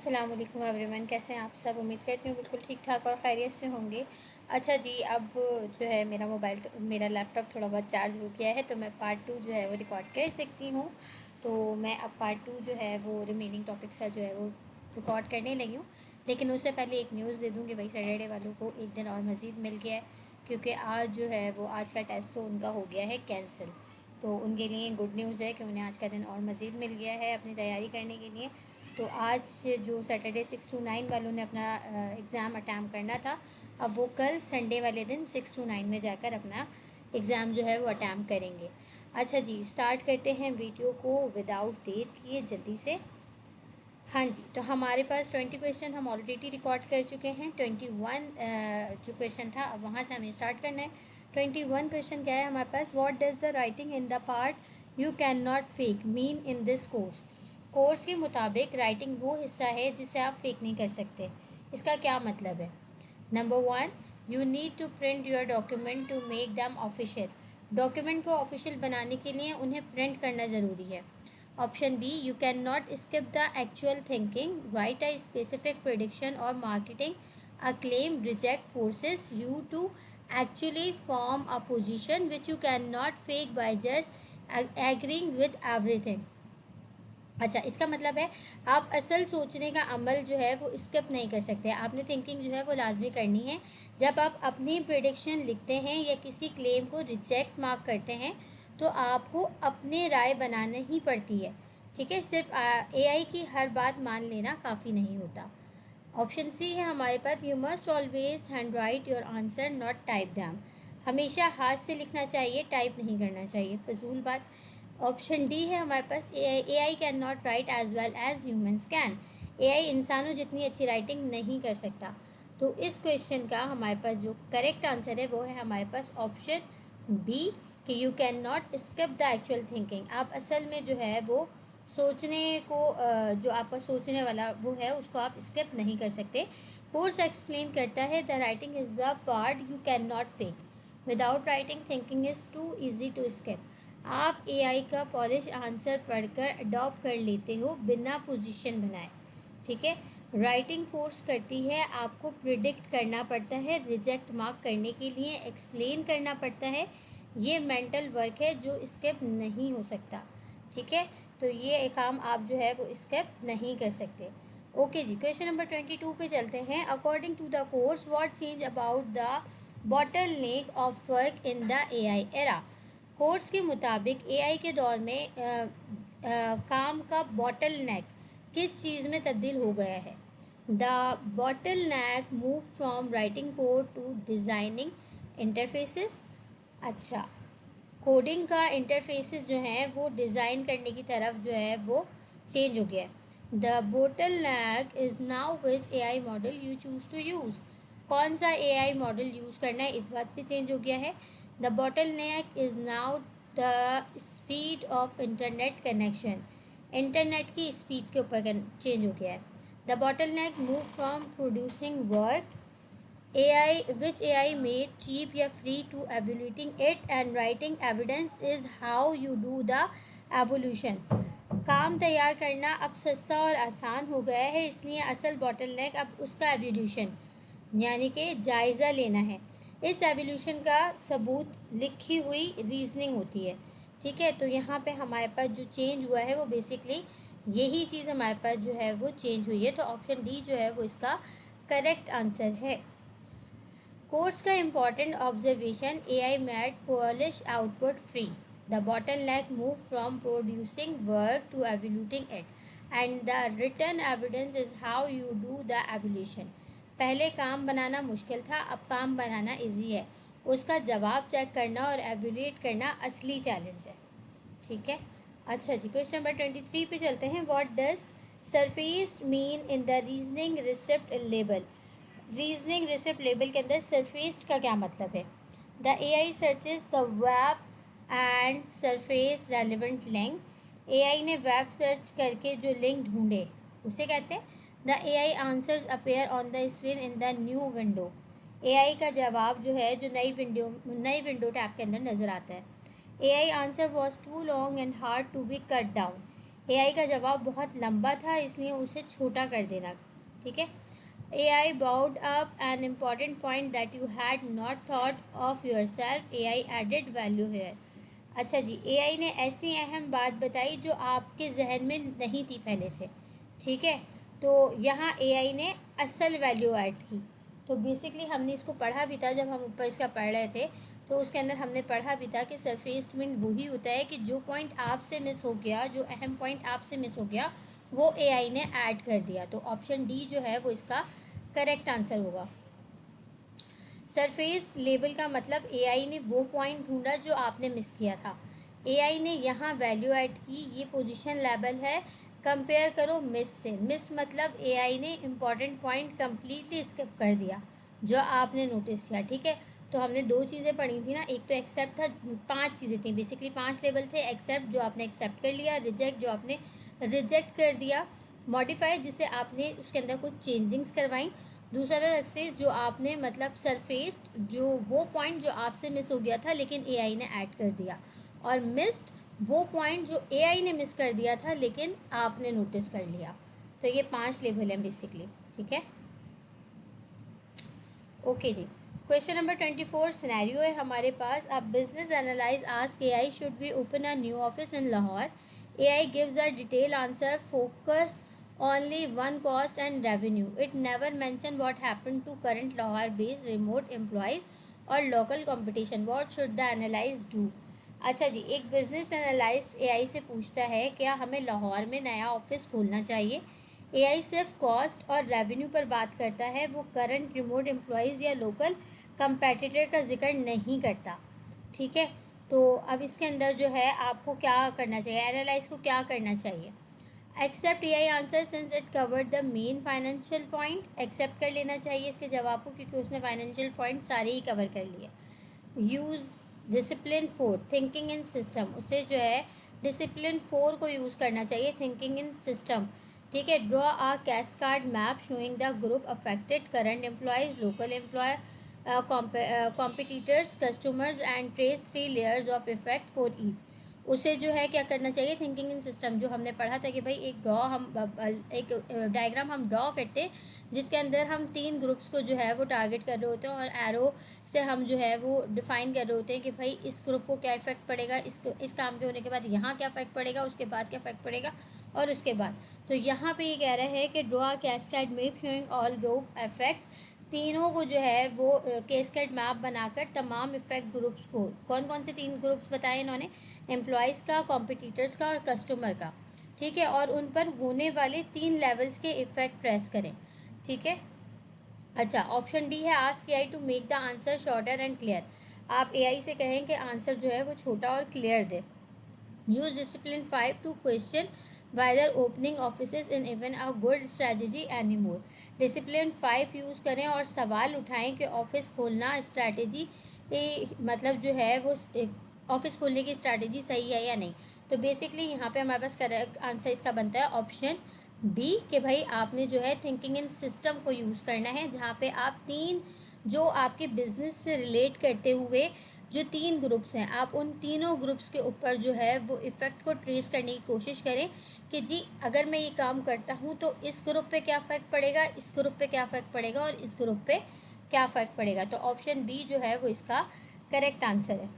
अस्सलाम वालेकुम एवरीवन, कैसे हैं आप सब। उम्मीद करती हूँ बिल्कुल ठीक ठाक और खैरियत से होंगे। अच्छा जी, अब जो है मेरा लैपटॉप थोड़ा बहुत चार्ज हो गया है, तो मैं पार्ट 2 जो है वो रिकॉर्ड कर सकती हूँ। तो मैं अब पार्ट 2 जो है वो रिमेनिंग टॉपिक्स का जो है वो रिकॉर्ड करने लगी हूँ। लेकिन उससे पहले एक न्यूज़ दे दूँ कि भाई सैटरडे वालों को एक दिन और मज़ीद मिल गया है, क्योंकि आज जो है वो आज का टेस्ट तो उनका हो गया है कैंसिल। तो उनके लिए गुड न्यूज़ है कि उन्हें आज का दिन और मज़ीद मिल गया है अपनी तैयारी करने के लिए। तो आज जो सैटरडे 6 to 9 वालों ने अपना एग्ज़ाम अटैम्प्ट करना था, अब वो कल संडे वाले दिन 6 to 9 में जाकर अपना एग्ज़ाम जो है वो अटैम्प्ट करेंगे। अच्छा जी, स्टार्ट करते हैं वीडियो को विदाउट देर किए जल्दी से। हाँ जी, तो हमारे पास 20 क्वेश्चन हम ऑलरेडी रिकॉर्ड कर चुके हैं। 21 जो क्वेश्चन था अब वहाँ से हमें स्टार्ट करना है। 21 क्वेश्चन क्या है हमारे पास, what does the writing in the part you can not fake mean in this course. Course के मुताबिक राइटिंग वो हिस्सा है जिसे आप फेक नहीं कर सकते। इसका क्या मतलब है। Number 1, you need to print your document to make them official. Document को ऑफिशियल बनाने के लिए उन्हें प्रिंट करना ज़रूरी है। Option B, you can not skip the actual thinking, write a specific prediction और marketing a claim, reject forces you to actually form a position which you cannot fake by just agreeing with everything। अच्छा, इसका मतलब है आप असल सोचने का अमल जो है वो स्किप नहीं कर सकते। आपने थिंकिंग जो है वो लाजमी करनी है। जब आप अपनी प्रिडिक्शन लिखते हैं या किसी क्लेम को रिजेक्ट मार्क करते हैं तो आपको अपनी राय बनानी ही पड़ती है। ठीक है, सिर्फ एआई की हर बात मान लेना काफ़ी नहीं होता। ऑप्शन सी है हमारे पास, you must always hand write your answer not type them. हमेशा हाथ से लिखना चाहिए, टाइप नहीं करना चाहिए, फजूल बात। ऑप्शन डी है हमारे पास, A I can not write as well as humans can. A I इंसानों जितनी अच्छी राइटिंग नहीं कर सकता। तो इस क्वेश्चन का हमारे पास जो करेक्ट आंसर है वो है हमारे पास ऑप्शन बी, कि you can not skip the actual thinking. आप असल में जो है वो सोचने को जो आपका सोचने वाला वो है उसको आप स्किप नहीं कर सकते। कोर्स एक्सप्लेन करता है the writing is the part you can not fake, without writing thinking is too easy to skip. आप एआई का पॉलिश आंसर पढ़कर अडॉप्ट कर लेते हो बिना पोजीशन बनाए। ठीक है, राइटिंग फोर्स करती है, आपको प्रिडिक्ट करना पड़ता है, रिजेक्ट मार्क करने के लिए एक्सप्लेन करना पड़ता है। ये मेंटल वर्क है जो स्किप नहीं हो सकता। ठीक है, तो ये काम आप जो है वो स्किप नहीं कर सकते। ओके जी, क्वेश्चन नंबर 22 पे चलते हैं। According to the course what change about the bottleneck of work in the AI era. Course के मुताबिक एआई के दौर में काम का बॉटल नेक किस चीज़ में तब्दील हो गया है। The bottleneck move from writing code to designing interfaces. अच्छा, कोडिंग का इंटरफेसेस जो हैं वो डिज़ाइन करने की तरफ जो है वो चेंज हो गया है। The bottleneck is now which A I model you choose to use. कौन सा ए आई मॉडल यूज़ करना है इस बात पे चेंज हो गया है। The bottleneck is now the speed of internet connection. Internet की स्पीड के ऊपर चेंज हो गया है। The bottleneck move from producing work AI, which AI made cheap या free to evaluating it and writing evidence is how you do the evolution। काम तैयार करना अब सस्ता और आसान हो गया है, इसलिए असल बॉटलनेक अब उसका एवोल्यूशन यानी कि जायज़ा लेना है। इस एवोल्यूशन का सबूत लिखी हुई रीजनिंग होती है। ठीक है, तो यहाँ पे हमारे पास जो चेंज हुआ है वो बेसिकली यही चीज़ हमारे पास जो है वो चेंज हुई है। तो ऑप्शन डी जो है वो इसका करेक्ट आंसर है। कोर्स का important observation, AI made polish output free. The bottleneck move from producing work to evaluating it and the return evidence is how you do the evaluation। पहले काम बनाना मुश्किल था, अब काम बनाना इजी है। उसका जवाब चेक करना और एवेल्यूएट करना असली चैलेंज है। ठीक है, अच्छा जी, क्वेश्चन नंबर 23 पे चलते हैं। What does surfaced mean in the reasoning receipt label. Reasoning receipt label के अंदर सरफेस्ड का क्या मतलब है। The A I searches the web and surface relevant link. A I ने वेब सर्च करके जो लिंक ढूंढे उसे कहते हैं। The A I answers appear on the screen in the new window. A I का जवाब जो है जो नई विंडो टैब के अंदर नज़र आता है। A I answer was too long and hard to be cut down. AI का जवाब बहुत लंबा था, इसलिए उसे छोटा कर देना। ठीक है। AI brought up an important point that you had not thought of yourself. AI added value here. अच्छा जी, एआई ने ऐसी अहम बात बताई जो आपके जहन में नहीं थी पहले से। ठीक है। तो यहाँ एआई ने असल वैल्यू ऐड की। तो बेसिकली हमने इसको पढ़ा भी था, जब हम ऊपर इसका पढ़ रहे थे तो उसके अंदर हमने पढ़ा भी था कि सरफेस ट्विन वही होता है कि जो पॉइंट आपसे मिस हो गया, जो अहम पॉइंट आपसे मिस हो गया, वो एआई ने ऐड कर दिया। तो ऑप्शन डी जो है वो इसका करेक्ट आंसर होगा। सरफेस लेबल का मतलब एआई ने वो पॉइंट ढूंढा जो आपने मिस किया था। एआई ने यहाँ वैल्यू ऐड की, ये पोजीशन लेबल है। कंपेयर करो मिस से। मिस मतलब एआई ने इम्पॉर्टेंट पॉइंट कंप्लीटली स्किप कर दिया जो आपने नोटिस किया। ठीक है। तो हमने दो चीज़ें पढ़ी थी ना, एक तो एक्सेप्ट था, पांच चीज़ें थी बेसिकली, पांच लेवल थे। एक्सेप्ट जो आपने एक्सेप्ट कर लिया, रिजेक्ट जो आपने रिजेक्ट कर दिया, मॉडिफाई जिसे आपने उसके अंदर कुछ चेंजिंग्स करवाई, दूसरा था सक्सेस जो आपने मतलब सरफेस जो वो पॉइंट जो आपसे मिस हो गया था लेकिन एआई ने ऐड कर दिया, और मिस्ड वो पॉइंट जो एआई ने मिस कर दिया था लेकिन आपने नोटिस कर लिया। तो ये पांच लेवल हैं बेसिकली। ठीक है। ओके जी। क्वेश्चन नंबर 24 सिनेरियो है हमारे पास। अब business analyst ask AI should we open a new office in Lahore. AI gives a detail answer, focus only one cost and revenue. It never mention what happened to current Lahore based remote employees or local competition. What should the analyst do? अच्छा जी, एक business analyst AI से पूछता है क्या हमें लाहौर में नया ऑफिस खोलना चाहिए। एआई सिर्फ कॉस्ट और रेवेन्यू पर बात करता है, वो करंट रिमोट एम्प्लॉयज़ या लोकल कंपेटिटर का जिक्र नहीं करता। ठीक है। तो अब इसके अंदर जो है आपको क्या करना चाहिए, एनालाइज को क्या करना चाहिए। Accept AI answer since it covered the main financial point. Accept कर लेना चाहिए इसके जवाब को क्योंकि उसने फाइनेंशियल पॉइंट सारे ही कवर कर लिए। Use discipline 4 thinking in system, उसे जो है डिसिप्लिन 4 को यूज़ करना चाहिए, थिंकिंग इन सिस्टम। ठीक है। Draw a cascade map showing the group affected, current employees, local employee, competitors, customers and trace 3 layers of effect for each. उसे जो है क्या करना चाहिए, थिंकिंग इन सिस्टम जो हमने पढ़ा था कि भाई एक ड्रॉ हम एक डायग्राम हम ड्रॉ करते हैं जिसके अंदर हम तीन ग्रुप्स को जो है वो टारगेट कर रहे होते हैं और एरो से हम जो है वो डिफाइन कर रहे होते हैं कि भाई इस ग्रुप को क्या इफेक्ट पड़ेगा, इस काम के होने के बाद यहाँ क्या इफेक्ट पड़ेगा, उसके बाद क्या इफेक्ट पड़ेगा और उसके बाद। तो यहाँ पे ये कह रहा है कि draw cascade map showing all group effect, तीनों को जो है वो कैस्केड मैप बनाकर तमाम इफेक्ट ग्रुप्स को, कौन कौन से तीन ग्रुप्स बताए इन्होंने, एम्प्लॉयज़ का, कॉम्पिटिटर्स का और कस्टमर का। ठीक है। और उन पर होने वाले 3 लेवल्स के इफेक्ट ट्रेस करें। ठीक है। अच्छा, ऑप्शन डी है ask AI to make the answer shorter and clear. आप एआई से कहें कि आंसर जो है वो छोटा और क्लियर दे। Use discipline 5 to question whether opening office in even a good strategy any more. Discipline 5 use करें और सवाल उठाएं कि ऑफिस खोलना स्ट्रैटेजी मतलब जो है वो ऑफिस खोलने की स्ट्रैटेजी सही है या नहीं। तो बेसिकली यहाँ पे हमारे पास करेक्ट आंसर इसका बनता है ऑप्शन बी कि भाई आपने जो है थिंकिंग इन सिस्टम को यूज़ करना है, जहाँ पे आप तीन जो आपके बिजनेस से रिलेट करते हुए जो तीन ग्रुप्स हैं, आप उन तीनों ग्रुप्स के ऊपर जो है वो इफ़ेक्ट को ट्रेस करने की कोशिश करें कि जी अगर मैं ये काम करता हूँ तो इस ग्रुप पे क्या फ़र्क पड़ेगा, इस ग्रुप पे क्या फ़र्क पड़ेगा और इस ग्रुप पे क्या फ़र्क पड़ेगा। तो ऑप्शन बी जो है वो इसका करेक्ट आंसर है।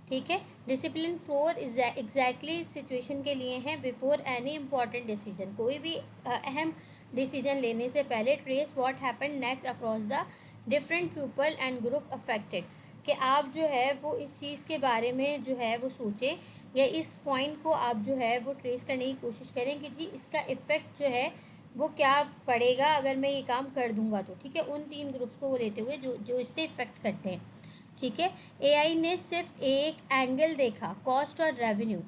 ठीक है। डिसिप्लिन 4 एग्जैक्टली सिचुएशन के लिए हैं। बिफोर एनी इम्पॉर्टेंट डिसीजन, कोई भी अहम डिसीजन लेने से पहले trace what happened next across the different people and group affected, कि आप जो है वो इस चीज़ के बारे में जो है वो सोचें या इस पॉइंट को आप जो है वो ट्रेस करने की कोशिश करें कि जी इसका इफ़ेक्ट जो है वो क्या पड़ेगा अगर मैं ये काम कर दूंगा तो। ठीक है। उन तीन ग्रुप्स को वो लेते हुए जो जो इससे इफ़ेक्ट करते हैं। ठीक है। एआई ने सिर्फ एक एंगल देखा, कॉस्ट और रेवेन्यू।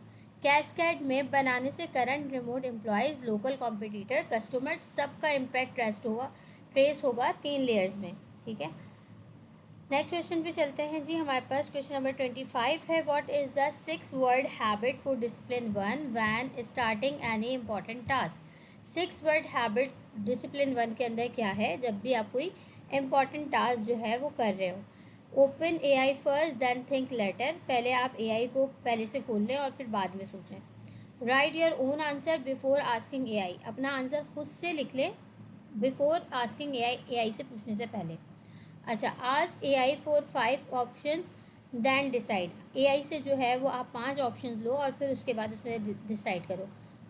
कैस्केड में बनाने से current remote employees, local competitor, customers सबका इम्पैक्ट ट्रेस होगा 3 लेयर्स में। ठीक है। नेक्स्ट क्वेश्चन पे चलते हैं जी। हमारे पास क्वेश्चन नंबर 25 है। What is the 6 word habit for discipline 1 when starting any important task. 6 word habit discipline 1 के अंदर क्या है जब भी आप कोई इम्पॉर्टेंट टास्क जो है वो कर रहे हो। Open AI first then think later, पहले आप एआई को पहले से खोल लें और फिर बाद में सोचें। Right your own answer before asking AI, अपना आंसर खुद से लिख लें बिफोर आस्किंग एआई, एआई से पूछने से पहले। अच्छा, ask AI for 5 options then decide, AI से जो है वो आप 5 ऑप्शंस लो और फिर उसके बाद उसमें डिसाइड करो।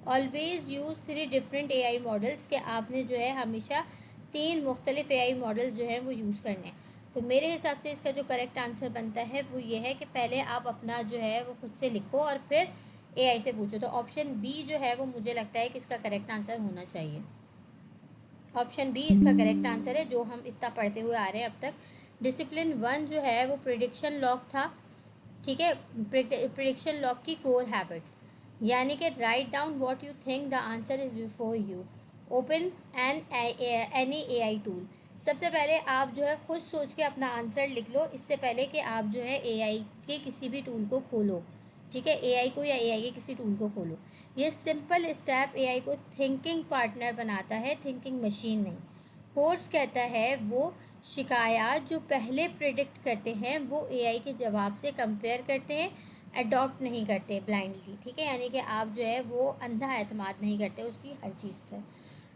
Always use 3 different AI models, के आपने जो है हमेशा 3 मुख्तलिफ एआई मॉडल्स जो हैं वो यूज़ करने हैं। तो मेरे हिसाब से इसका जो करेक्ट आंसर बनता है वो ये है कि पहले आप अपना जो है वो खुद से लिखो और फिर एआई से पूछो। तो ऑप्शन बी जो है वो मुझे लगता है कि इसका करेक्ट आंसर होना चाहिए। ऑप्शन बी इसका करेक्ट आंसर है, जो हम इतना पढ़ते हुए आ रहे हैं अब तक। डिसिप्लिन 1 जो है वो प्रिडिक्शन लॉक था, ठीक है। प्रिडिक्शन लॉक की कोर हैबिट, यानी कि write down what you think the answer is before you open an any AI tool. सबसे पहले आप जो है खुद सोच के अपना आंसर लिख लो इससे पहले कि आप जो है एआई के किसी भी टूल को खोलो, ठीक है। एआई को या एआई के किसी टूल को खोलो। ये सिंपल स्टेप एआई को थिंकिंग पार्टनर बनाता है, थिंकिंग मशीन नहीं। कोर्स कहता है वो शिकायत जो पहले प्रिडिक्ट करते हैं वो एआई के जवाब से कंपेयर करते हैं, अडॉप्ट नहीं करते ब्लाइंडली, ठीक है। यानी कि आप जो है वो अंधा एतमाद नहीं करते उसकी हर चीज़ पर।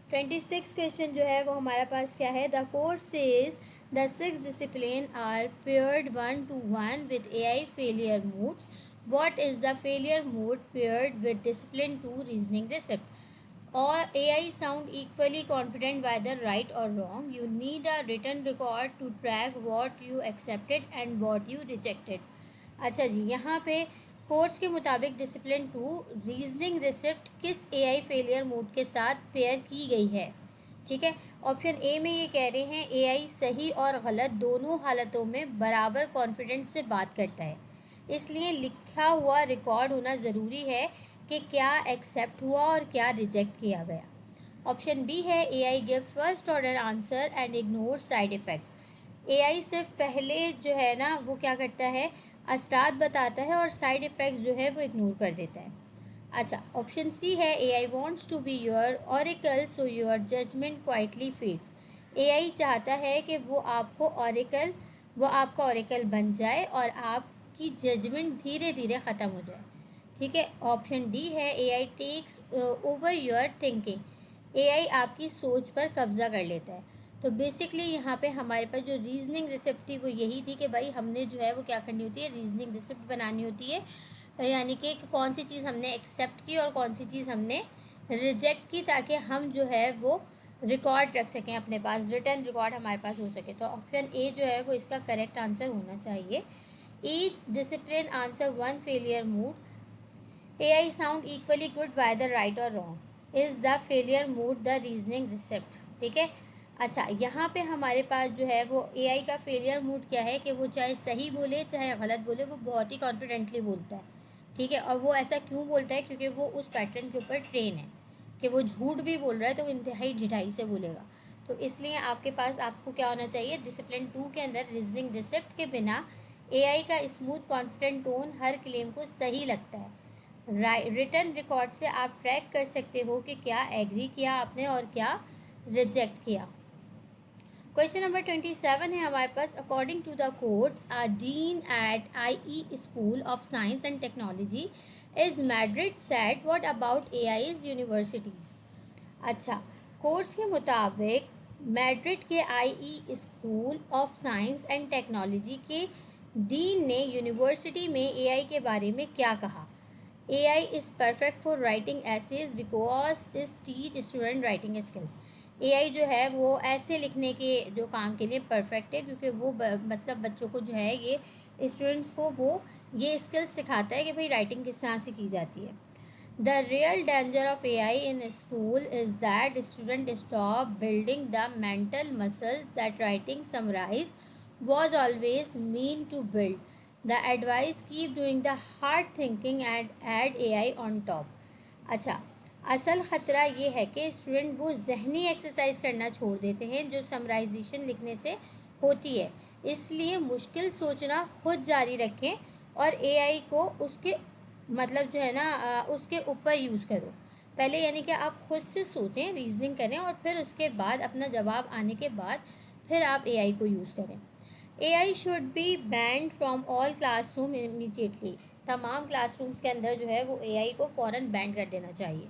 26 क्वेश्चन जो है वो हमारे पास क्या है, the course says the 6 discipline are paired 1 to 1 with AI failure modes. What is the failure mode paired with discipline 2 reasoning recipe? Or AI sound equally confident whether right or wrong. You need a written record to track what you accepted and what you rejected. अच्छा जी, यहाँ पे course के मुताबिक discipline 2 reasoning receipt किस AI failure mode के साथ pair की गई है, ठीक है। ऑप्शन ए में ये कह रहे हैं एआई सही और गलत दोनों हालतों में बराबर कॉन्फिडेंस से बात करता है, इसलिए लिखा हुआ रिकॉर्ड होना ज़रूरी है कि क्या एक्सेप्ट हुआ और क्या रिजेक्ट किया गया। ऑप्शन बी है AI give first order answer and ignore side effect, AI सिर्फ पहले जो है ना वो क्या करता है, असरात बताता है और साइड इफ़ेक्ट्स जो है वो इग्नोर कर देता है। अच्छा, ऑप्शन सी है AI wants to be your oracle so your judgement quietly fades, AI चाहता है कि वो आपका ऑरिकल बन जाए और आपकी जजमेंट धीरे धीरे ख़त्म हो जाए, ठीक है। ऑप्शन डी है AI takes over your thinking, AI आपकी सोच पर कब्जा कर लेता है। तो बेसिकली यहाँ पे हमारे पास जो रीजनिंग रिसिप्ट थी वो यही थी कि भाई हमने जो है वो क्या करनी होती है, रीजनिंग रिसिप्ट बनानी होती है, यानी कि कौन सी चीज़ हमने एक्सेप्ट की और कौन सी चीज़ हमने रिजेक्ट की, ताकि हम जो है वो रिकॉर्ड रख सकें अपने पास, रिटर्न रिकॉर्ड हमारे पास हो सके। तो ऑप्शन ए जो है वो इसका करेक्ट आंसर होना चाहिए। Each discipline answer 1 failure mood, AI sound equally good whether right or wrong. Is the failure mood the reasoning recept? ठीक है। अच्छा, यहाँ पे हमारे पास जो है वो AI का फेलियर मूड क्या है कि वो चाहे सही बोले चाहे गलत बोले वो बहुत ही कॉन्फिडेंटली बोलता है, ठीक है। और वो ऐसा क्यों बोलता है, क्योंकि वो उस पैटर्न के ऊपर ट्रेन है कि वो झूठ भी बोल रहा है तो वो इंतहाई ढिठाई से बोलेगा। तो इसलिए आपके पास आपको क्या होना चाहिए, डिसिप्लिन 2 के अंदर रीजनिंग रिसेप्ट के बिना AI का स्मूथ कॉन्फिडेंट टोन हर क्लेम को सही लगता है। रिटर्न रिकॉर्ड से आप ट्रैक कर सकते हो कि क्या एग्री किया आपने और क्या रिजेक्ट किया। क्वेश्चन नंबर 27 है हमारे पास, according to the course a dean at IE school of science and technology is Madrid said what about AI's universities. अच्छा, कोर्स के मुताबिक मैड्रिड के IE school of science and technology के dean ने university में AI के बारे में क्या कहा। AI is perfect for writing essays because it teach student writing skills. AI जो है वो ऐसे लिखने के जो काम के लिए परफेक्ट है, क्योंकि वो मतलब बच्चों को जो है ये स्टूडेंट्स को वो ये स्किल्स सिखाता है कि भाई राइटिंग किस तरह से की जाती है। The real danger of AI in school is that student stop building the mental muscles that writing summarise was always mean to build, the advice keep doing the hard thinking and add AI on top. अच्छा, असल ख़तरा ये है कि student वो जहनी exercise करना छोड़ देते हैं जो समराइजेशन लिखने से होती है, इसलिए मुश्किल सोचना खुद जारी रखें और AI को उसके मतलब जो है ना उसके ऊपर यूज़ करो पहले, यानी कि आप खुद से सोचें, रीजनिंग करें और फिर उसके बाद अपना जवाब आने के बाद फिर आप AI को यूज़ करें। AI should be banned from all classroom immediately. तमाम क्लासरूम्स के अंदर जो है वो AI को फ़ौरन बैंड कर देना चाहिए।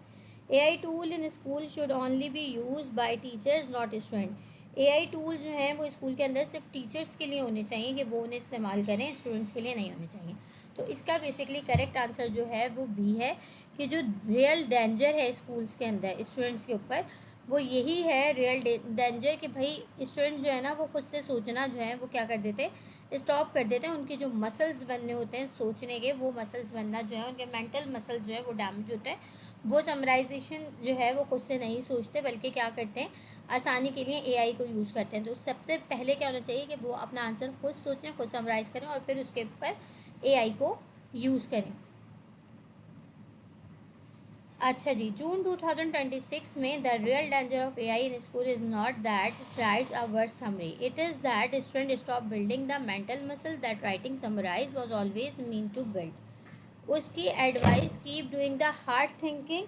AI tool in school should only B use by teachers not student. AI tool जो हैं वो स्कूल के अंदर सिर्फ टीचर्स के लिए होने चाहिए कि वो उन्हें इस्तेमाल करें, स्टूडेंट्स के लिए नहीं होने चाहिए। तो इसका बेसिकली करेक्ट आंसर जो है वो बी है कि जो रियल डेंजर है स्कूल्स के अंदर स्टूडेंट्स के ऊपर वो यही है रियल डेंजर कि भाई स्टूडेंट जो है ना वो खुद से सोचना जो है वो क्या कर देते हैं, स्टॉप कर देते हैं। उनके जो मसल्स बनने होते हैं सोचने के, वो मसल्स बनना जो है, उनके मेंटल मसल्स जो है वो डैमेज होते हैं। वो समराइजेशन जो है वो खुद से नहीं सोचते बल्कि क्या करते हैं, आसानी के लिए AI को यूज़ करते हैं। तो सबसे पहले क्या होना चाहिए कि वो अपना आंसर खुद सोचें, खुद समराइज़ करें और फिर उसके ऊपर AI को यूज़ करें। अच्छा जी, जून 2026 में the real danger of AI in school is not that writes a word summary, it is that student stop building the mental muscle that writing summarise was always mean to build. उसकी advice keep doing the hard thinking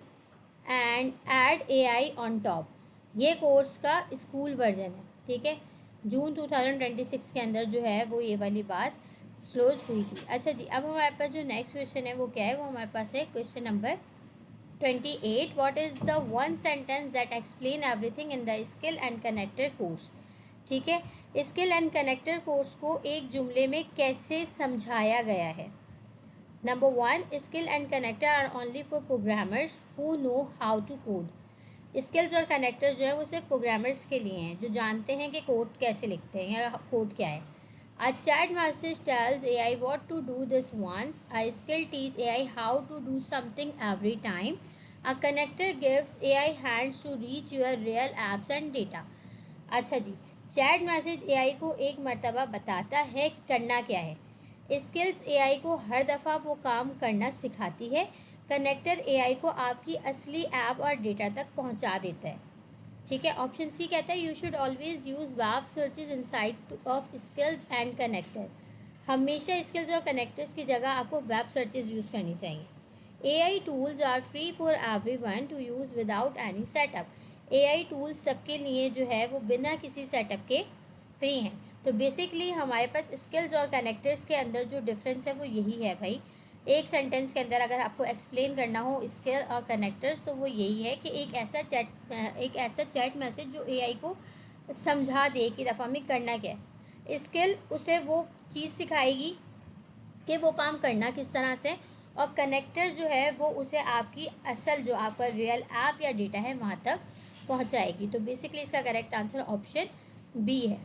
and add AI on top. ये course का school version है, ठीक है। जून 2026 के अंदर जो है वो ये वाली बात स्लोज हुई थी। अच्छा जी, अब हमारे पास जो नेक्स्ट क्वेश्चन है वो क्या है, वो हमारे पास है question number 28. What is the one sentence that explain everything in the skill and connector course? ठीक है, स्किल एंड कनेक्टर कोर्स को एक जुमले में कैसे समझाया गया है। Number 1, skill and connector are only for programmers who know how to code. Skills और कनेक्टर्स जो है वो सिर्फ प्रोग्रामर्स के लिए हैं जो जानते हैं कि कोड कैसे लिखते हैं या कोड क्या है। A chat message tells AI what to do this once. A skill teach AI how to do something every time. A connector gives AI hands to reach your real apps and data. अच्छा जी, chat message AI को एक मर्तबा बताता है करना क्या है। Skills AI को हर दफ़ा वो काम करना सिखाती है। कनेक्टर AI को आपकी असली ऐप और डेटा तक पहुंचा देता है। ठीक है, ऑप्शन सी कहता है you should always use web searches inside of skills and connector. हमेशा स्किल्स और कनेक्टर्स की जगह आपको वेब सर्चेज यूज़ करनी चाहिए। AI tools are free for everyone to use without any setup. AI tools सबके लिए जो है वो बिना किसी सेटअप के फ्री हैं। तो बेसिकली हमारे पास स्किल्स और कनेक्टर्स के अंदर जो डिफरेंस है वो यही है भाई। एक सेंटेंस के अंदर अगर आपको एक्सप्लेन करना हो स्किल और कनेक्टर्स तो वो यही है कि एक ऐसा चैट मैसेज जो AI को समझा दे कि दफ़ा में करना क्या है। स्किल उसे वो चीज़ सिखाएगी कि वो काम करना किस तरह से, और कनेक्टर जो है वो उसे आपकी असल जो आपका रियल ऐप या डेटा है वहाँ तक पहुँचाएगी। तो बेसिकली इसका करेक्ट आंसर ऑप्शन बी है।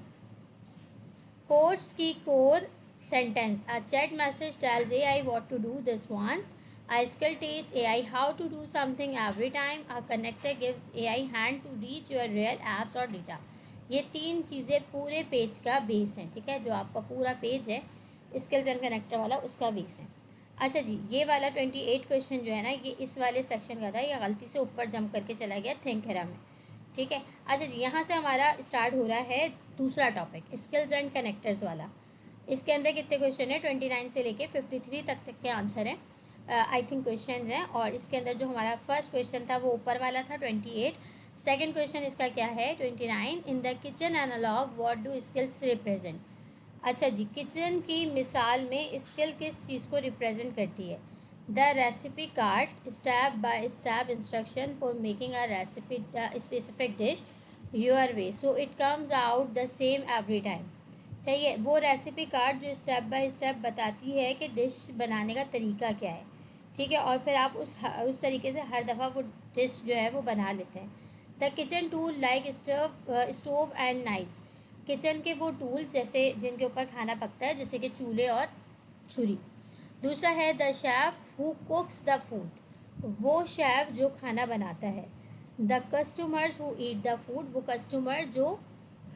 कोर्स की core sentence, a chat message tells AI what to do this once. A skill teach AI how to do something every time. A connector gives AI hand to reach your real apps और data. ये तीन चीज़ें पूरे page का base हैं, ठीक है। जो आपका पूरा पेज है स्किल्स एंड कनेक्टर वाला उसका बेस है। अच्छा जी, ये वाला 28 क्वेश्चन जो है ना ये इस वाले सेक्शन का था, ये गलती से ऊपर जंप करके चला गया थिंकरा में, ठीक है। अच्छा जी, यहाँ से हमारा स्टार्ट हो रहा है दूसरा टॉपिक स्किल्स एंड कनेक्टर्स वाला। इसके अंदर कितने क्वेश्चन है, 29 से लेके 53 तक के आंसर हैं, आई थिंक क्वेश्चन हैं। और इसके अंदर जो हमारा फर्स्ट क्वेश्चन था वो ऊपर वाला था 28। सेकेंड क्वेश्चन इसका क्या है 29, in the kitchen analogue what do skills represent. अच्छा जी, किचन की मिसाल में स्किल किस चीज़ को रिप्रेजेंट करती है। The recipe card step by step instruction for making a recipe specific dish your way so it comes out the same every time. ठीक है, वो रेसिपी कार्ड जो स्टेप बाय स्टेप बताती है कि डिश बनाने का तरीका क्या है, ठीक है, और फिर आप उस तरीके से हर दफ़ा वो डिश जो है वो बना लेते हैं। The kitchen tool like stove and knifes, kitchen के वो टूल्स जैसे जिनके ऊपर खाना पकता है जैसे कि चूल्हे और छुरी। दूसरा है the chef who कुक्स the food, वो शेफ़ जो खाना बनाता है। The customers who eat the food, वो कस्टमर जो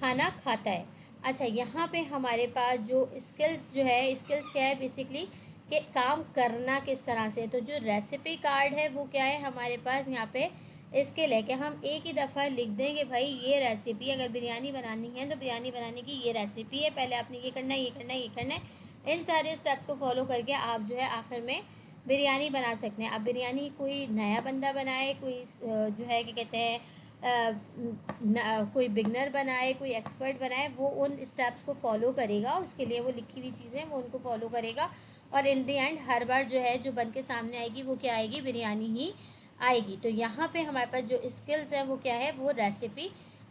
खाना खाता है। अच्छा, यहाँ पे हमारे पास जो स्किल्स जो है, स्किल्स क्या है बेसिकली कि काम करना किस तरह से। तो जो रेसिपी कार्ड है वो क्या है हमारे पास यहाँ पे स्किल है कि हम एक ही दफ़ा लिख दें कि भाई ये रेसिपी, अगर बिरयानी बनानी है तो बिरयानी बनाने की ये रेसिपी है, पहले आपने ये करना है ये करना है ये करना है। इन सारे स्टेप्स को फॉलो करके आप जो है आखिर में बिरयानी बना सकते हैं। अब बिरयानी कोई नया बंदा बनाए, कोई जो है क्या कहते हैं कोई बिगनर बनाए, कोई एक्सपर्ट बनाए, वो उन स्टेप्स को फॉलो करेगा, उसके लिए वो लिखी हुई चीज़ें वो उनको फॉलो करेगा, और इन द एंड हर बार जो है जो बन के सामने आएगी वो क्या आएगी, बिरयानी ही आएगी। तो यहाँ पे हमारे पास जो स्किल्स हैं वो क्या है, वो रेसिपी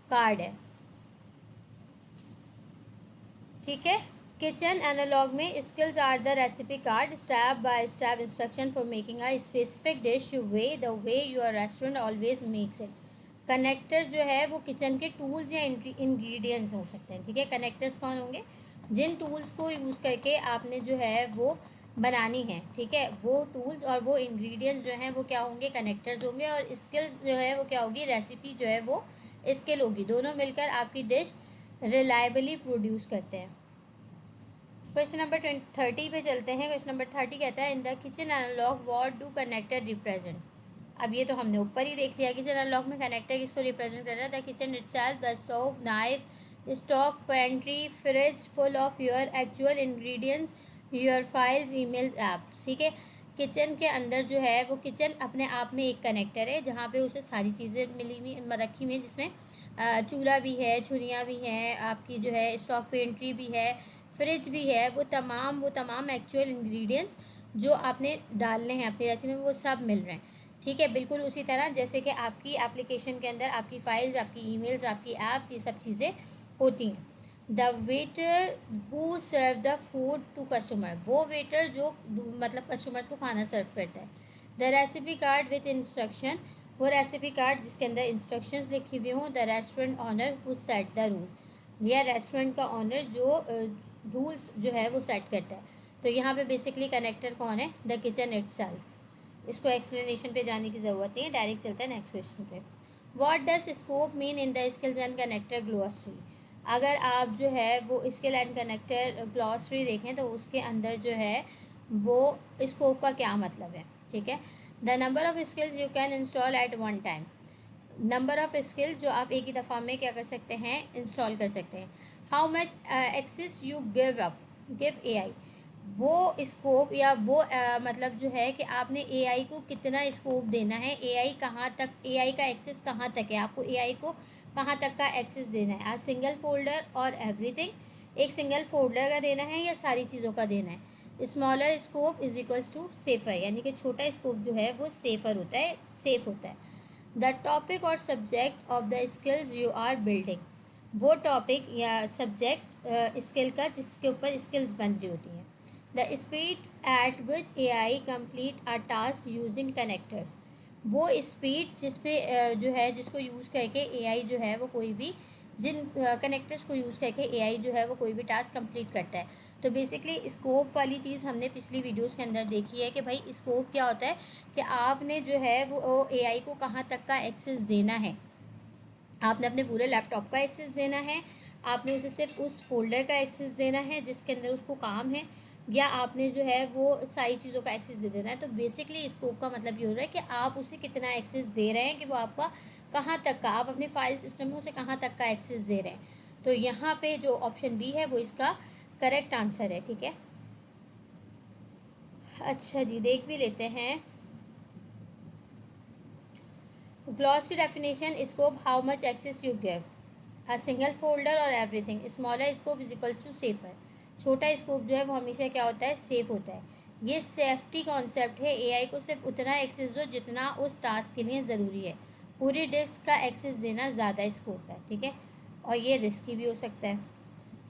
कार्ड है। ठीक है, किचन एनालॉग में skills are the recipe card, step by step instruction for making a specific dish way the way your restaurant always makes it. Connector जो है वो किचन के टूल्स या इंग्रेडिएंट्स हो सकते हैं। ठीक है, कनेक्टर्स कौन होंगे, जिन टूल्स को यूज़ करके आपने जो है वो बनानी है। ठीक है, वो टूल्स और वो इंग्रेडिएंट्स जो हैं वो क्या होंगे, कनेक्टर्स होंगे, और स्किल्स जो है वो क्या होगी, रेसिपी जो है वो स्किल होगी। दोनों मिलकर आपकी डिश रिलायबली प्रोड्यूस करते हैं। क्वेश्चन नंबर 30 पे चलते हैं। क्वेश्चन नंबर 30 कहता है, in the kitchen analogue what do connector represent. अब ये तो हमने ऊपर ही देख लिया, किचन एनालॉग में कनेक्टर किसको रिप्रेजेंट कर रहा है, the kitchen itself, the stove, knife, stock, pantry, fridge full of your actual ingredients, your files, emails, app. ठीक है, किचन के अंदर जो है वो किचन अपने आप में एक कनेक्टर है, जहाँ पे उसे सारी चीज़ें मिली हुई रखी हुई हैं, जिसमें चूल्हा भी है, छुरियाँ भी हैं, आपकी जो है स्टॉक पेंट्री भी है, फ्रिज भी है, वो तमाम एक्चुअल इंग्रेडिएंट्स जो आपने डालने हैं अपनी रेसिपी में वो सब मिल रहे हैं। ठीक है, बिल्कुल उसी तरह जैसे कि आपकी एप्लीकेशन के अंदर आपकी फाइल्स, आपकी ईमेल्स, आपकी ऐप्स, ये सब चीज़ें होती हैं। The waiter who serve the food to customer, वो वेटर जो मतलब कस्टमर्स को खाना सर्व करता है। The recipe card with instruction, वो रेसिपी कार्ड जिसके अंदर इंस्ट्रक्शंस लिखी हुई हों। The restaurant owner who set the rule, या रेस्टोरेंट का ऑनर जो रूल्स जो है वो सेट करता है। तो यहाँ पे बेसिकली कनेक्टर कौन है, द किचन इटसेल्फ। इसको एक्सप्लेनेशन पे जाने की ज़रूरत नहीं है, डायरेक्ट चलता है नेक्स्ट क्वेश्चन पे। What does scope mean in the skills and connector glossary. अगर आप जो है वो स्किल एंड कनेक्टर ग्लॉसरी देखें तो उसके अंदर जो है वो स्कोप का क्या मतलब है। ठीक है, the number of skills you can install at one time, number of skills जो आप एक ही दफ़ा में क्या कर सकते हैं, इंस्टॉल कर सकते हैं। How much access you give AI, वो स्कोप या वो मतलब जो है कि आपने एआई को कितना स्कोप देना है, एआई कहाँ तक, एआई का एक्सेस कहाँ तक है, आपको एआई को कहाँ तक का एक्सेस देना है। आज सिंगल फोल्डर और एवरीथिंग, एक सिंगल फोल्डर का देना है या सारी चीज़ों का देना है। Smaller scope is equals to safer, यानी कि छोटा स्कोप जो है वो सेफर होता है, सेफ होता है। The topic or subject of the skills you are building, वो टॉपिक या सब्जेक्ट स्किल का जिसके ऊपर स्किल्स बन रही होती हैं। The speed at which A I complete a task using connectors, वो स्पीड जिस पे जो है जिसको यूज़ करके एआई जो है वो कोई भी जिन कनेक्टर्स को यूज़ करके एआई जो है वो कोई भी टास्क कंप्लीट करता है। तो बेसिकली स्कोप वाली चीज़ हमने पिछली वीडियोस के अंदर देखी है कि भाई स्कोप क्या होता है, कि आपने जो है वो एआई को कहाँ तक का एक्सेस देना है। आपने अपने पूरे लैपटॉप का एक्सेस देना है, आपने उसे सिर्फ उस फोल्डर का एक्सेस देना है जिसके अंदर उसको काम है, या आपने जो है वो सारी चीज़ों का एक्सेस दे देना है। तो बेसिकली स्कोप का मतलब ये हो रहा है कि आप उसे कितना एक्सेस दे रहे हैं, कि वो आपका कहाँ तक का, आप अपने फाइल सिस्टम में उसे कहाँ तक का एक्सेस दे रहे हैं। तो यहाँ पे जो ऑप्शन बी है वो इसका करेक्ट आंसर है। ठीक है, अच्छा जी, देख भी लेते हैं glossary definition. Scope, how much access you give, a single folder और everything. Smaller scope is equal to safer, छोटा स्कोप जो है वो हमेशा क्या होता है, सेफ होता है। ये सेफ्टी कॉन्सेप्ट है, एआई को सिर्फ उतना एक्सेस दो जितना उस टास्क के लिए ज़रूरी है, पूरी डिस्क का एक्सेस देना ज़्यादा स्कोप है। ठीक है, और ये रिस्की भी हो सकता है।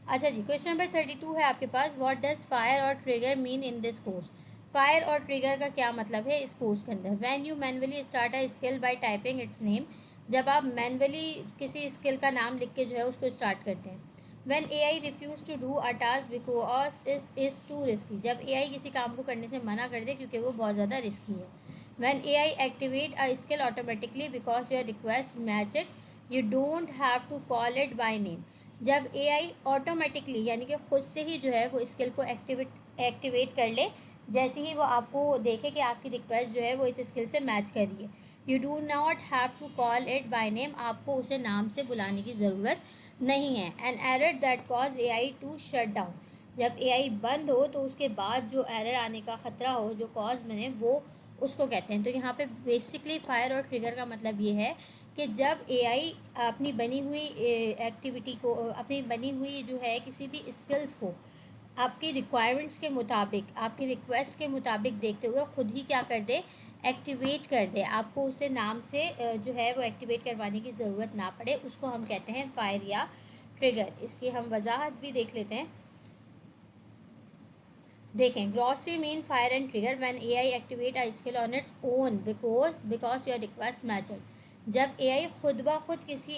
अच्छा जी, क्वेश्चन नंबर 32 है आपके पास, व्हाट डज फायर और trigger mean in this course. Fire और ट्रिगर का क्या मतलब है इस कोर्स के अंदर। When you manually start a skill bye typing it's name, जब आप मैनुअली किसी स्किल का नाम लिख के जो है उसको स्टार्ट करते हैं। When AI refuse to do a task because is too risky, जब एआई किसी काम को करने से मना कर दे क्योंकि वो बहुत ज़्यादा रिस्की है। When AI activate a skill automatically because your request match it, you don't have to call it by name, जब एआई ऑटोमेटिकली यानी कि खुद से ही जो है वो स्किल को एक्टिवेट कर ले, जैसे ही वो आपको देखे कि आपकी रिक्वेस्ट जो है वो इस स्किल से मैच कर रही है। You do not have to call it by name, आपको उसे नाम से बुलाने की ज़रूरत नहीं है। An error that cause AI to shut down, जब एआई बंद हो तो उसके बाद जो एरर आने का ख़तरा हो, जो कॉज बने, वो उसको कहते हैं। तो यहाँ पे बेसिकली फायर और ट्रिगर का मतलब ये है कि जब एआई अपनी बनी हुई एक्टिविटी को, अपनी बनी हुई जो है किसी भी स्किल्स को आपकी रिक्वायरमेंट्स के मुताबिक, आपकी रिक्वेस्ट के मुताबिक देखते हुए खुद ही क्या कर दे, एक्टिवेट कर दे, आपको उसे नाम से जो है वो एक्टिवेट करवाने की ज़रूरत ना पड़े, उसको हम कहते हैं फायर या ट्रिगर। इसकी हम वजाहत भी देख लेते हैं। देखें, glossary mean fire and trigger when AI activate a skill on its own because your request matched. जब एआई खुद ब खुद किसी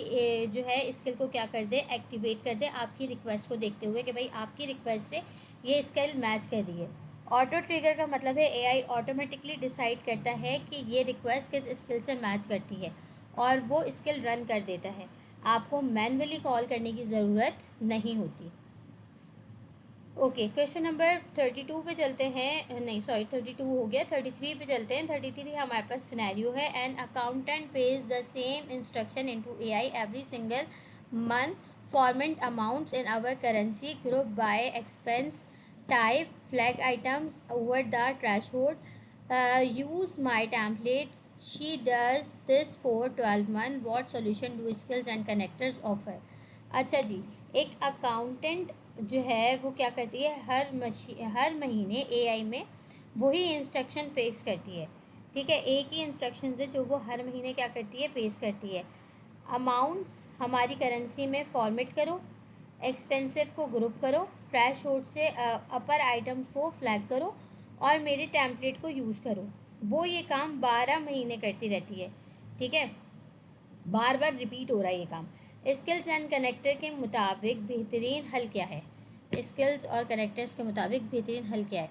जो है स्किल को क्या कर दे, एक्टिवेट कर दे आपकी रिक्वेस्ट को देखते हुए कि भाई आपकी रिक्वेस्ट से ये स्किल मैच कर रही है। ऑटो ट्रिगर का मतलब है एआई ऑटोमेटिकली डिसाइड करता है कि ये रिक्वेस्ट किस स्किल से मैच करती है और वो स्किल रन कर देता है, आपको मैन्युअली कॉल करने की ज़रूरत नहीं होती। ओके, क्वेश्चन नंबर 32 पे चलते हैं, नहीं सॉरी 32 हो गया, 33 पे चलते हैं। 33 हमारे पास सिनेरियो है, an accountant pastes the same instruction into AI every single month, format amounts in our currency, group by expense type, flag items over the threshold, use my template, she does this for 12 month, what solution do skills and connectors offer. अच्छा जी, एक accountant जो है वो क्या करती है, हर महीने एआई में वही इंस्ट्रक्शन पेश करती है। ठीक है, एक ही इंस्ट्रक्शन है जो वो हर महीने क्या करती है, पेश करती है। अमाउंट्स हमारी करेंसी में फॉर्मेट करो, एक्सपेंसिव को ग्रुप करो, ट्रैश होल्ड से अपर आइटम्स को फ्लैग करो और मेरे टेम्पलेट को यूज़ करो। वो ये काम 12 महीने करती रहती है। ठीक है, बार बार रिपीट हो रहा है ये काम। स्किल्स एंड कनेक्टर के मुताबिक बेहतरीन हल क्या है, स्किल्स और कनेक्टर्स के मुताबिक बेहतरीन हल क्या है।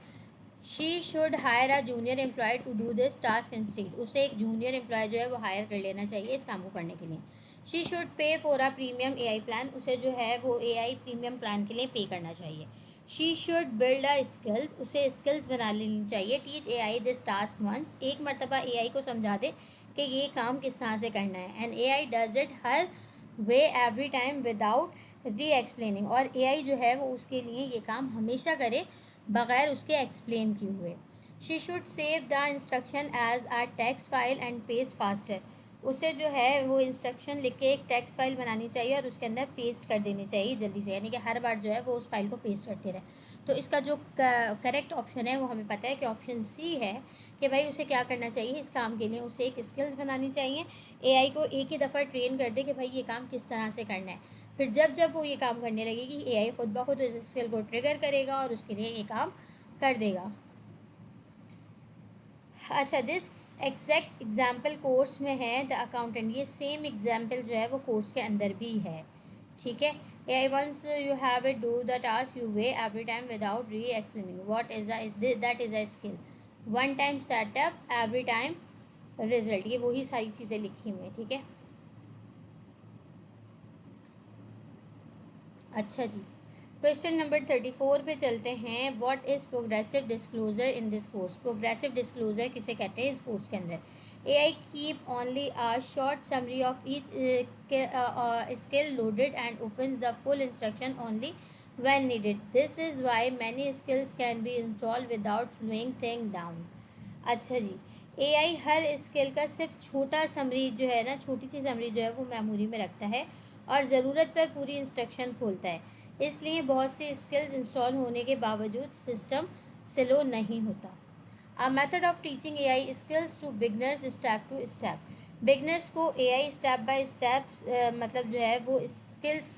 She should hire a junior employee to do this task instead, उसे एक जूनियर एम्प्लॉय जो है वो हायर कर लेना चाहिए इस काम को करने के लिए। She should pay for a premium AI plan, उसे जो है वो एआई प्रीमियम प्लान के लिए पे करना चाहिए। She should build a skills, उसे स्किल्स बना लेनी चाहिए। Teach AI this task once, एक मरतबा एआई को समझा दे कि ये काम किस तरह से करना है। And AI does it her way every time without री एक्सप्लेनिंग, और एआई जो है वो उसके लिए ये काम हमेशा करे बगैर उसके एक्सप्लेन किए हुए। She should save the instruction as a text file and paste faster, उसे जो है वो इंस्ट्रक्शन लिख के एक टेक्स्ट फाइल बनानी चाहिए और उसके अंदर पेस्ट कर देनी चाहिए जल्दी से, यानी कि हर बार जो है वो उस फाइल को पेस्ट करते रहे। तो इसका जो करेक्ट ऑप्शन है वो हमें पता है कि ऑप्शन सी है, कि भाई उसे क्या करना चाहिए, इस काम के लिए उसे एक स्किल्स बनानी चाहिए, एआई को एक ही दफ़ा ट्रेन कर दे कि भाई ये काम किस तरह से करना है। फिर जब जब वो ये काम करने लगेगी एआई खुद ब खुद उस स्किल को ट्रिगर करेगा और उसके लिए ये काम कर देगा। अच्छा, दिस एग्जैक्ट एग्जाम्पल कोर्स में है द अकाउंटेंट, ये सेम एग्जाम्पल जो है वो कोर्स के अंदर भी है। ठीक है, AI once you have it do the task you way every time without reexplaining what is that is a skill, one time setup every time result, ये वही सारी चीज़ें लिखी हुई हैं। ठीक है, अच्छा जी, क्वेश्चन नंबर 34 पे चलते हैं। What is progressive disclosure in this course, progressive disclosure किसे कहते हैं इस कोर्स के अंदर। AI keep only a short summary of each skill loaded and opens the full instruction only when needed. This is why many skills can be installed without slowing things down. अच्छा जी, AI हर skill का सिर्फ छोटा summary जो है ना, छोटी सी summary जो है वो मेमोरी में रखता है और ज़रूरत पर पूरी इंस्ट्रक्शन खोलता है। इसलिए बहुत सी स्किल्स इंस्टॉल होने के बावजूद सिस्टम स्लो नहीं होता। A method of teaching AI skills to beginners step to step, beginners को एआई स्टेप बाय स्टेप मतलब जो है वो स्किल्स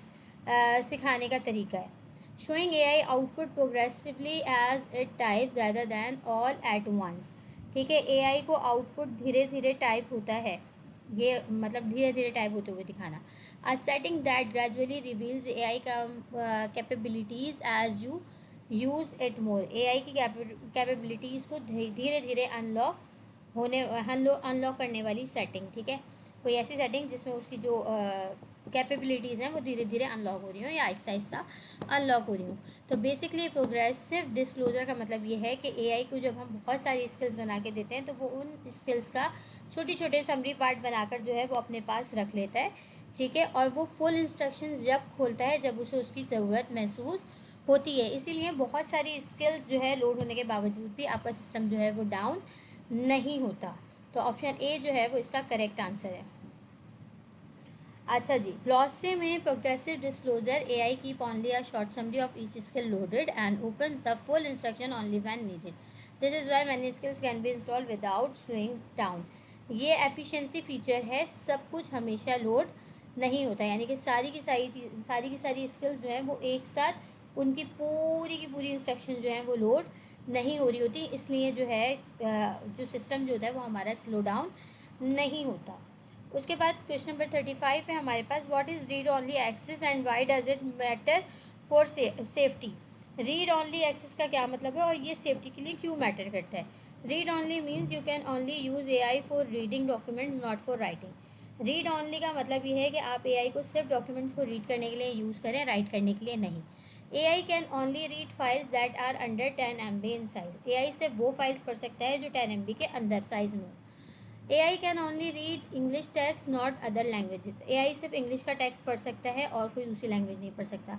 सिखाने का तरीका है। Showing AI output progressively as it types rather than all at once. ठीक है, एआई को आउटपुट धीरे धीरे टाइप होता है, ये मतलब धीरे धीरे टाइप होते हुए दिखाना। A setting that gradually reveals AI capabilities as you use it more, AI की कैपेबिलिटीज़ को धीरे धीरे अनलॉक करने वाली सेटिंग। ठीक है, कोई ऐसी सेटिंग जिसमें उसकी जो कैपेबिलिटीज़ हैं वो धीरे धीरे अनलॉक हो रही हो या आहिस्ता आहिस्ता अनलॉक हो रही हूँ। तो बेसिकली प्रोग्रेसिव डिस्क्लोजर का मतलब ये है कि एआई को जब हम बहुत सारी स्किल्स बना के देते हैं तो वो उन स्किल्स का छोटे छोटे समरी पार्ट बनाकर जो है वो अपने पास रख लेता है। ठीक है, और वो फुल इंस्ट्रक्शंस जब खोलता है जब उसे उसकी ज़रूरत महसूस होती है। इसीलिए बहुत सारी स्किल्स जो है लोड होने के बावजूद भी आपका सिस्टम जो है वो डाउन नहीं होता। तो ऑप्शन ए जो है वो इसका करेक्ट आंसर है। अच्छा जी, ग्लॉसरी में progressive disclosure AI keep only a short summary of each skill loaded and opens the full instruction only when needed. This is why many skills can be installed without slowing down. ये efficiency feature है, सब कुछ हमेशा load नहीं होता, यानी कि सारी की सारी स्किल्स जो हैं वो एक साथ उनकी की पूरी इंस्ट्रक्शन जो हैं वो लोड नहीं हो रही होती, इसलिए जो है जो सिस्टम जो होता है वो हमारा स्लो डाउन नहीं होता। उसके बाद क्वेश्चन नंबर 35 है हमारे पास, what is read only access and why does it matter for safety. Read only access का क्या मतलब है और ये सेफ्टी के लिए क्यों मैटर करता है। Read only means you can only use AI for reading document not for writing. Read only का मतलब ये है कि आप AI को सिर्फ डॉक्यूमेंट्स को रीड करने के लिए यूज़ करें, राइट करने के लिए नहीं। AI can only read files that are under 10 MB in size. AI सिर्फ वो फाइल्स पढ़ सकता है जो 10 MB के अंदर साइज में हो। AI can only read English text not other languages. AI सिर्फ इंग्लिश का टेक्स्ट पढ़ सकता है और कोई दूसरी लैंग्वेज नहीं पढ़ सकता।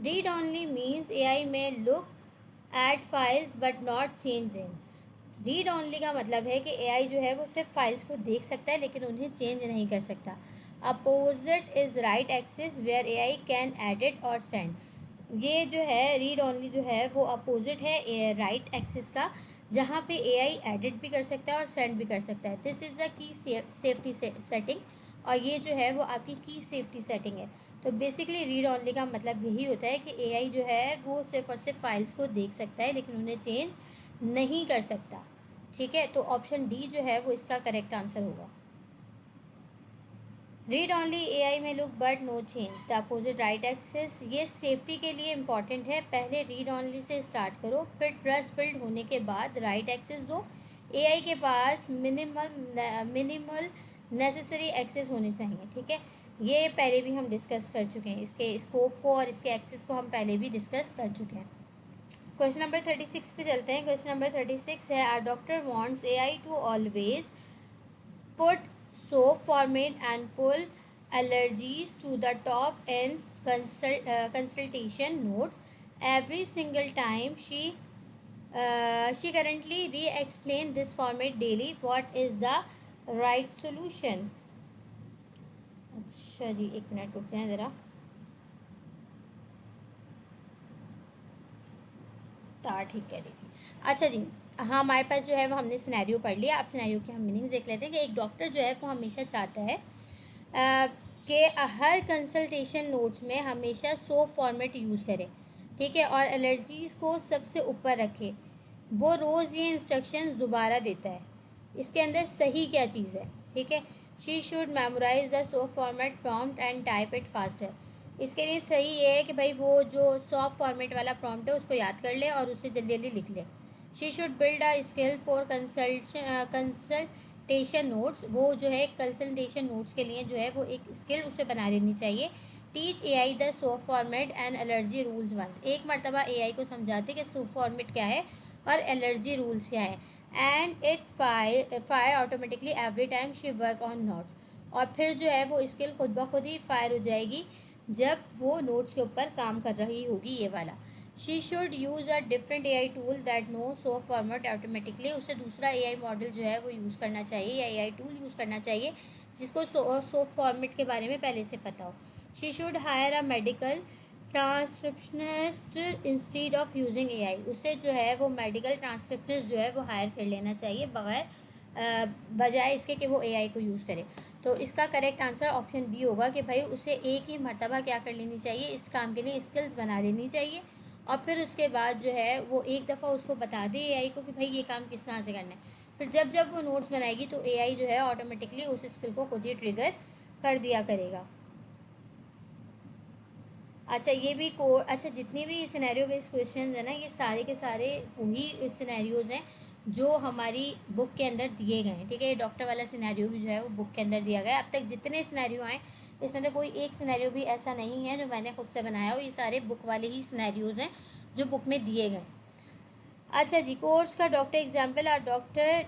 Read only means AI may look at files but not change them. Read only का मतलब है कि AI जो है वो सिर्फ फाइल्स को देख सकता है लेकिन उन्हें चेंज नहीं कर सकता। Opposite is write access where AI can edit और सेंड। ये जो है रीड ओनली जो है वो अपोजिट है राइट एक्सिस का, जहाँ पे AI एडिट भी कर सकता है और सेंड भी कर सकता है। दिस इज़ अ की सेफ्टी सेटिंग, और ये जो है वो आपकी की सेफ्टी सेटिंग है। तो बेसिकली रीड ओनली का मतलब यही होता है कि AI जो है वो सिर्फ और सिर्फ फाइल्स को देख सकता है लेकिन उन्हें चेंज नहीं कर सकता। ठीक है, तो ऑप्शन डी जो है वो इसका करेक्ट आंसर होगा। Read only AI may look but no change, the opposite write access. ये सेफ्टी के लिए इंपॉर्टेंट है, पहले रीड ओनली से स्टार्ट करो, फिर ट्रस्ट बिल्ड होने के बाद राइट एक्सेस दो। AI के पास मिनिमल नेसेसरी एक्सेस होने चाहिए। ठीक है, ये पहले भी हम डिस्कस कर चुके हैं, इसके स्कोप को और इसके एक्सेस को हम पहले भी डिस्कस कर चुके हैं। क्वेश्चन नंबर 36 पे चलते हैं। क्वेश्चन नंबर 36 है, our doctor wants AI to always put soap format and pull allergies to the top in consultation notes every single time she currently re-explain this format daily. What is the right solution? अच्छा जी, एक minute रुक जाएं ज़रा, तार ठीक कर रही थी। अच्छा जी, हाँ हमारे पास जो है वो हमने सिनेरियो पढ़ लिया। आप सिनेरियो की हम मीनिंग्स देख लेते हैं कि एक डॉक्टर जो है वो हमेशा चाहता है कि हर कंसल्टेशन नोट्स में हमेशा सोप फॉर्मेट यूज़ करें। ठीक है, और एलर्जीज़ को सबसे ऊपर रखे। वो रोज़ ये इंस्ट्रक्शंस दोबारा देता है, इसके अंदर सही क्या चीज़ है। ठीक है, she should memorise the SOAP format prompt and type it faster. इसके लिए सही ये है कि भाई वो जो सॉफ्ट फॉर्मेट वाला प्रॉम्प्ट है उसको याद कर ले और उसे जल्दी जल्दी लिख ले। She should build a skill for consultation notes. वो जो है कंसल्टेशन नोट्स के लिए जो है वो एक स्किल उसे बना लेनी चाहिए। Teach AI the SOAP format and allergy rules once. एक मरतबा AI को समझाते कि सॉफ्ट फॉर्मेट क्या है और एलर्जी रूल्स क्या हैं। And it fire automatically every time she work on notes. और फिर जो है वो स्किल खुद ब खुद ही फायर हो जाएगी जब वो नोट्स के ऊपर काम कर रही होगी, ये वाला। She should use a different AI tool that know SOAP format automatically. उसे दूसरा AI मॉडल जो है वो यूज़ करना चाहिए या AI टूल यूज़ करना चाहिए जिसको सो फॉर्मेट के बारे में पहले से पता हो। She should hire a medical transcriptionist instead of using AI। उसे जो है वो मेडिकल ट्रांसक्रिप्शनिस्ट जो है वो हायर कर लेना चाहिए बगैर बजाय इसके कि वो AI को यूज़ करे। तो इसका करेक्ट आंसर ऑप्शन बी होगा कि भाई उसे एक ही मरतबा क्या कर लेनी चाहिए, इस काम के लिए स्किल्स बना लेनी चाहिए और फिर उसके बाद जो है वो एक दफ़ा उसको बता दे AI को कि भाई ये काम किस तरह से करना है। फिर जब जब वो नोट्स बनाएगी तो AI जो है ऑटोमेटिकली उस स्किल को खुद ही ट्रिगर कर दिया करेगा। अच्छा, ये भी अच्छा, जितनी भी सिनेरियो बेस्ड क्वेश्चंस है ना, ये सारे के सारे वही सिनेरियोज हैं जो हमारी बुक के अंदर दिए गए हैं। ठीक है, ये डॉक्टर वाला सिनेरियो भी जो है वो बुक के अंदर दिया गया है। अब तक जितने सिनेरियो आए इसमें तो कोई एक सिनेरियो भी ऐसा नहीं है जो मैंने खुद से बनाया हो, ये सारे बुक वाले ही सिनेरियोज हैं जो बुक में दिए गए। अच्छा जी, कोर्स का doctor example, our doctor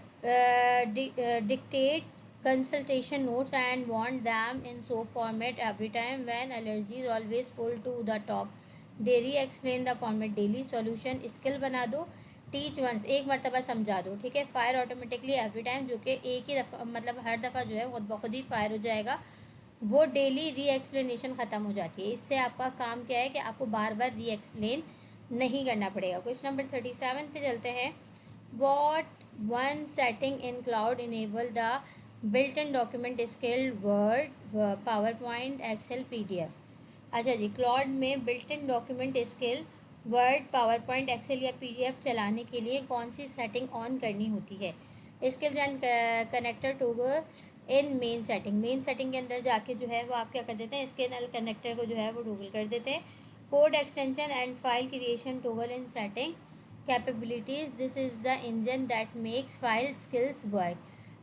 dictate consultation notes and want them in soap format every time when allergy is always pulled to the top. They re-explain the format daily. Solution, skill बना दो, teach once, एक मरतबा समझा दो। ठीक है, fire automatically every time, जो कि एक ही दफ़ा मतलब हर दफ़ा जो है खुद ब खुद ही फायर हो जाएगा। वो डेली री एक्सप्लेनेशन ख़त्म हो जाती है। इससे आपका काम क्या है कि आपको बार बार री एक्सप्लेन नहीं करना पड़ेगा। क्वेश्चन नंबर 37 पे चलते हैं। What one setting in Claude enable the built in document skill Word PowerPoint Excel PDF। अच्छा जी, क्लाउड में built in document skill Word PowerPoint Excel या PDF चलाने के लिए कौन सी सेटिंग ऑन करनी होती है? Skills and connector toggle in main setting के अंदर जाके जो है वो आप क्या कर देते हैं, स्किल एंड कनेक्टर को जो है वो टूगल कर देते हैं। Code extension and file creation toggle in setting capabilities, this is the engine that makes file skills work.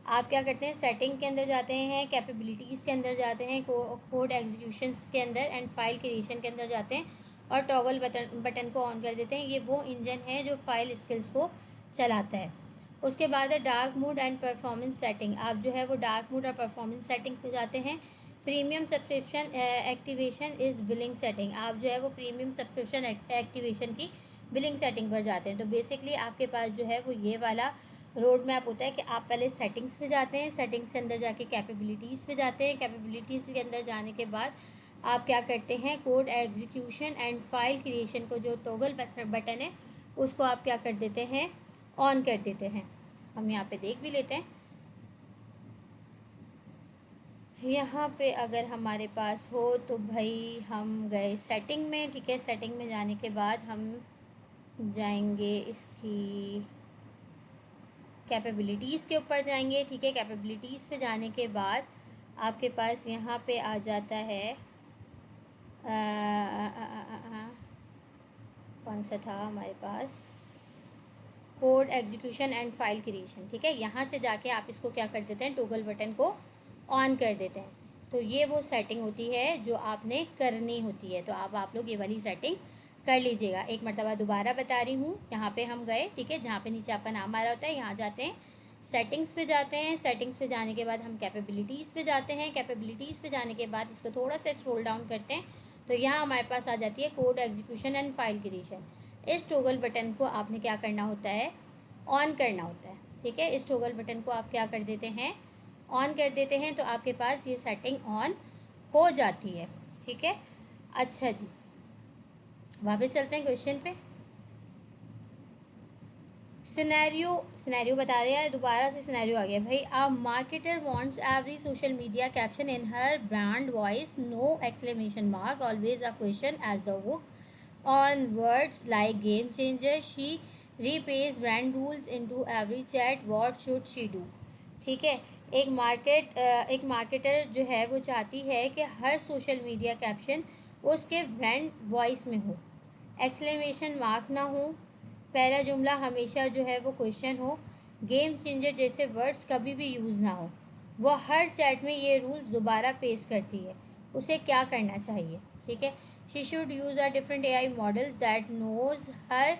आप क्या करते हैं, सेटिंग के अंदर जाते हैं, कैपेबिलिटीज़ के अंदर जाते हैं, कोड एग्जीक्यूशंस के अंदर एंड फाइल क्रिएशन के अंदर जाते हैं और टॉगल बटन को ऑन कर देते हैं। ये वो इंजन है जो फाइल स्किल्स को चलाता है। उसके बाद है dark mode and performance setting. आप जो है वो डार्क मोड और परफॉर्मेंस सेटिंग पे जाते हैं। Premium subscription activation is billing setting. आप जो है वो प्रीमियम सब्सक्रिप्शन एक्टिवेशन की बिलिंग सेटिंग पर जाते हैं। तो बेसिकली आपके पास जो है वो ये वाला रोड मैप होता है कि आप पहले सेटिंग्स पे जाते हैं, सेटिंग्स के अंदर जाके कैपेबिलिटीज़ पे जाते हैं, कैपेबिलिटीज़ के अंदर जाने के बाद आप क्या करते हैं, code execution and file creation को जो टॉगल बटन है उसको आप क्या कर देते हैं, ऑन कर देते हैं। हम यहाँ पे देख भी लेते हैं। यहाँ पे अगर हमारे पास हो तो भाई हम गए सेटिंग में, ठीक है। सेटिंग में जाने के बाद हम जाएंगे इसकी कैपेबिलिटीज़ के ऊपर जाएंगे, ठीक है। कैपेबिलिटीज़ पे जाने के बाद आपके पास यहाँ पे आ जाता है कौन सा था हमारे पास, code execution and file creation, ठीक है। यहाँ से जाके आप इसको क्या कर देते हैं, टॉगल बटन को ऑन कर देते हैं। तो ये वो सेटिंग होती है जो आपने करनी होती है। तो अब आप लोग ये वाली सेटिंग कर लीजिएगा। एक मरतबा दोबारा बता रही हूँ। यहाँ पे हम गए, ठीक है, जहाँ पे नीचे आपका नाम आ रहा होता है, यहाँ जाते हैं, सेटिंग्स पे जाते हैं। सेटिंग्स पे जाने के बाद हम कैपेबिलिटीज़ पे जाते हैं। कैपेबिलिटीज़ पे जाने के बाद इसको थोड़ा सा स्क्रॉल डाउन करते हैं तो यहाँ हमारे पास आ जाती है code execution and file creation. इस टॉगल बटन को आपने क्या करना होता है, ऑन करना होता है, ठीक है। इस टॉगल बटन को आप क्या कर देते हैं, ऑन कर देते हैं। तो आपके पास ये सेटिंग ऑन हो जाती है, ठीक है। अच्छा जी, वापस चलते हैं क्वेश्चन पे। सिनेरियो बता दिया है, दोबारा से सिनेरियो आ गया भाई। A marketer wants every social media caption in her brand voice, no exclamation mark, always a question as the hook on words like game changer. She repays brand rules into every chat. What should she do? ठीक है। एक marketer जो है वो चाहती है कि हर social media caption उसके ब्रांड वॉइस में हो, एक्सक्लेमेशन मार्क ना हो, पहला जुमला हमेशा जो है वो क्वेश्चन हो, गेम चेंजर जैसे वर्ड्स कभी भी यूज़ ना हो। वो हर चैट में ये रूल्स दोबारा पेश करती है। उसे क्या करना चाहिए, ठीक है। She should use a different AI models that knows her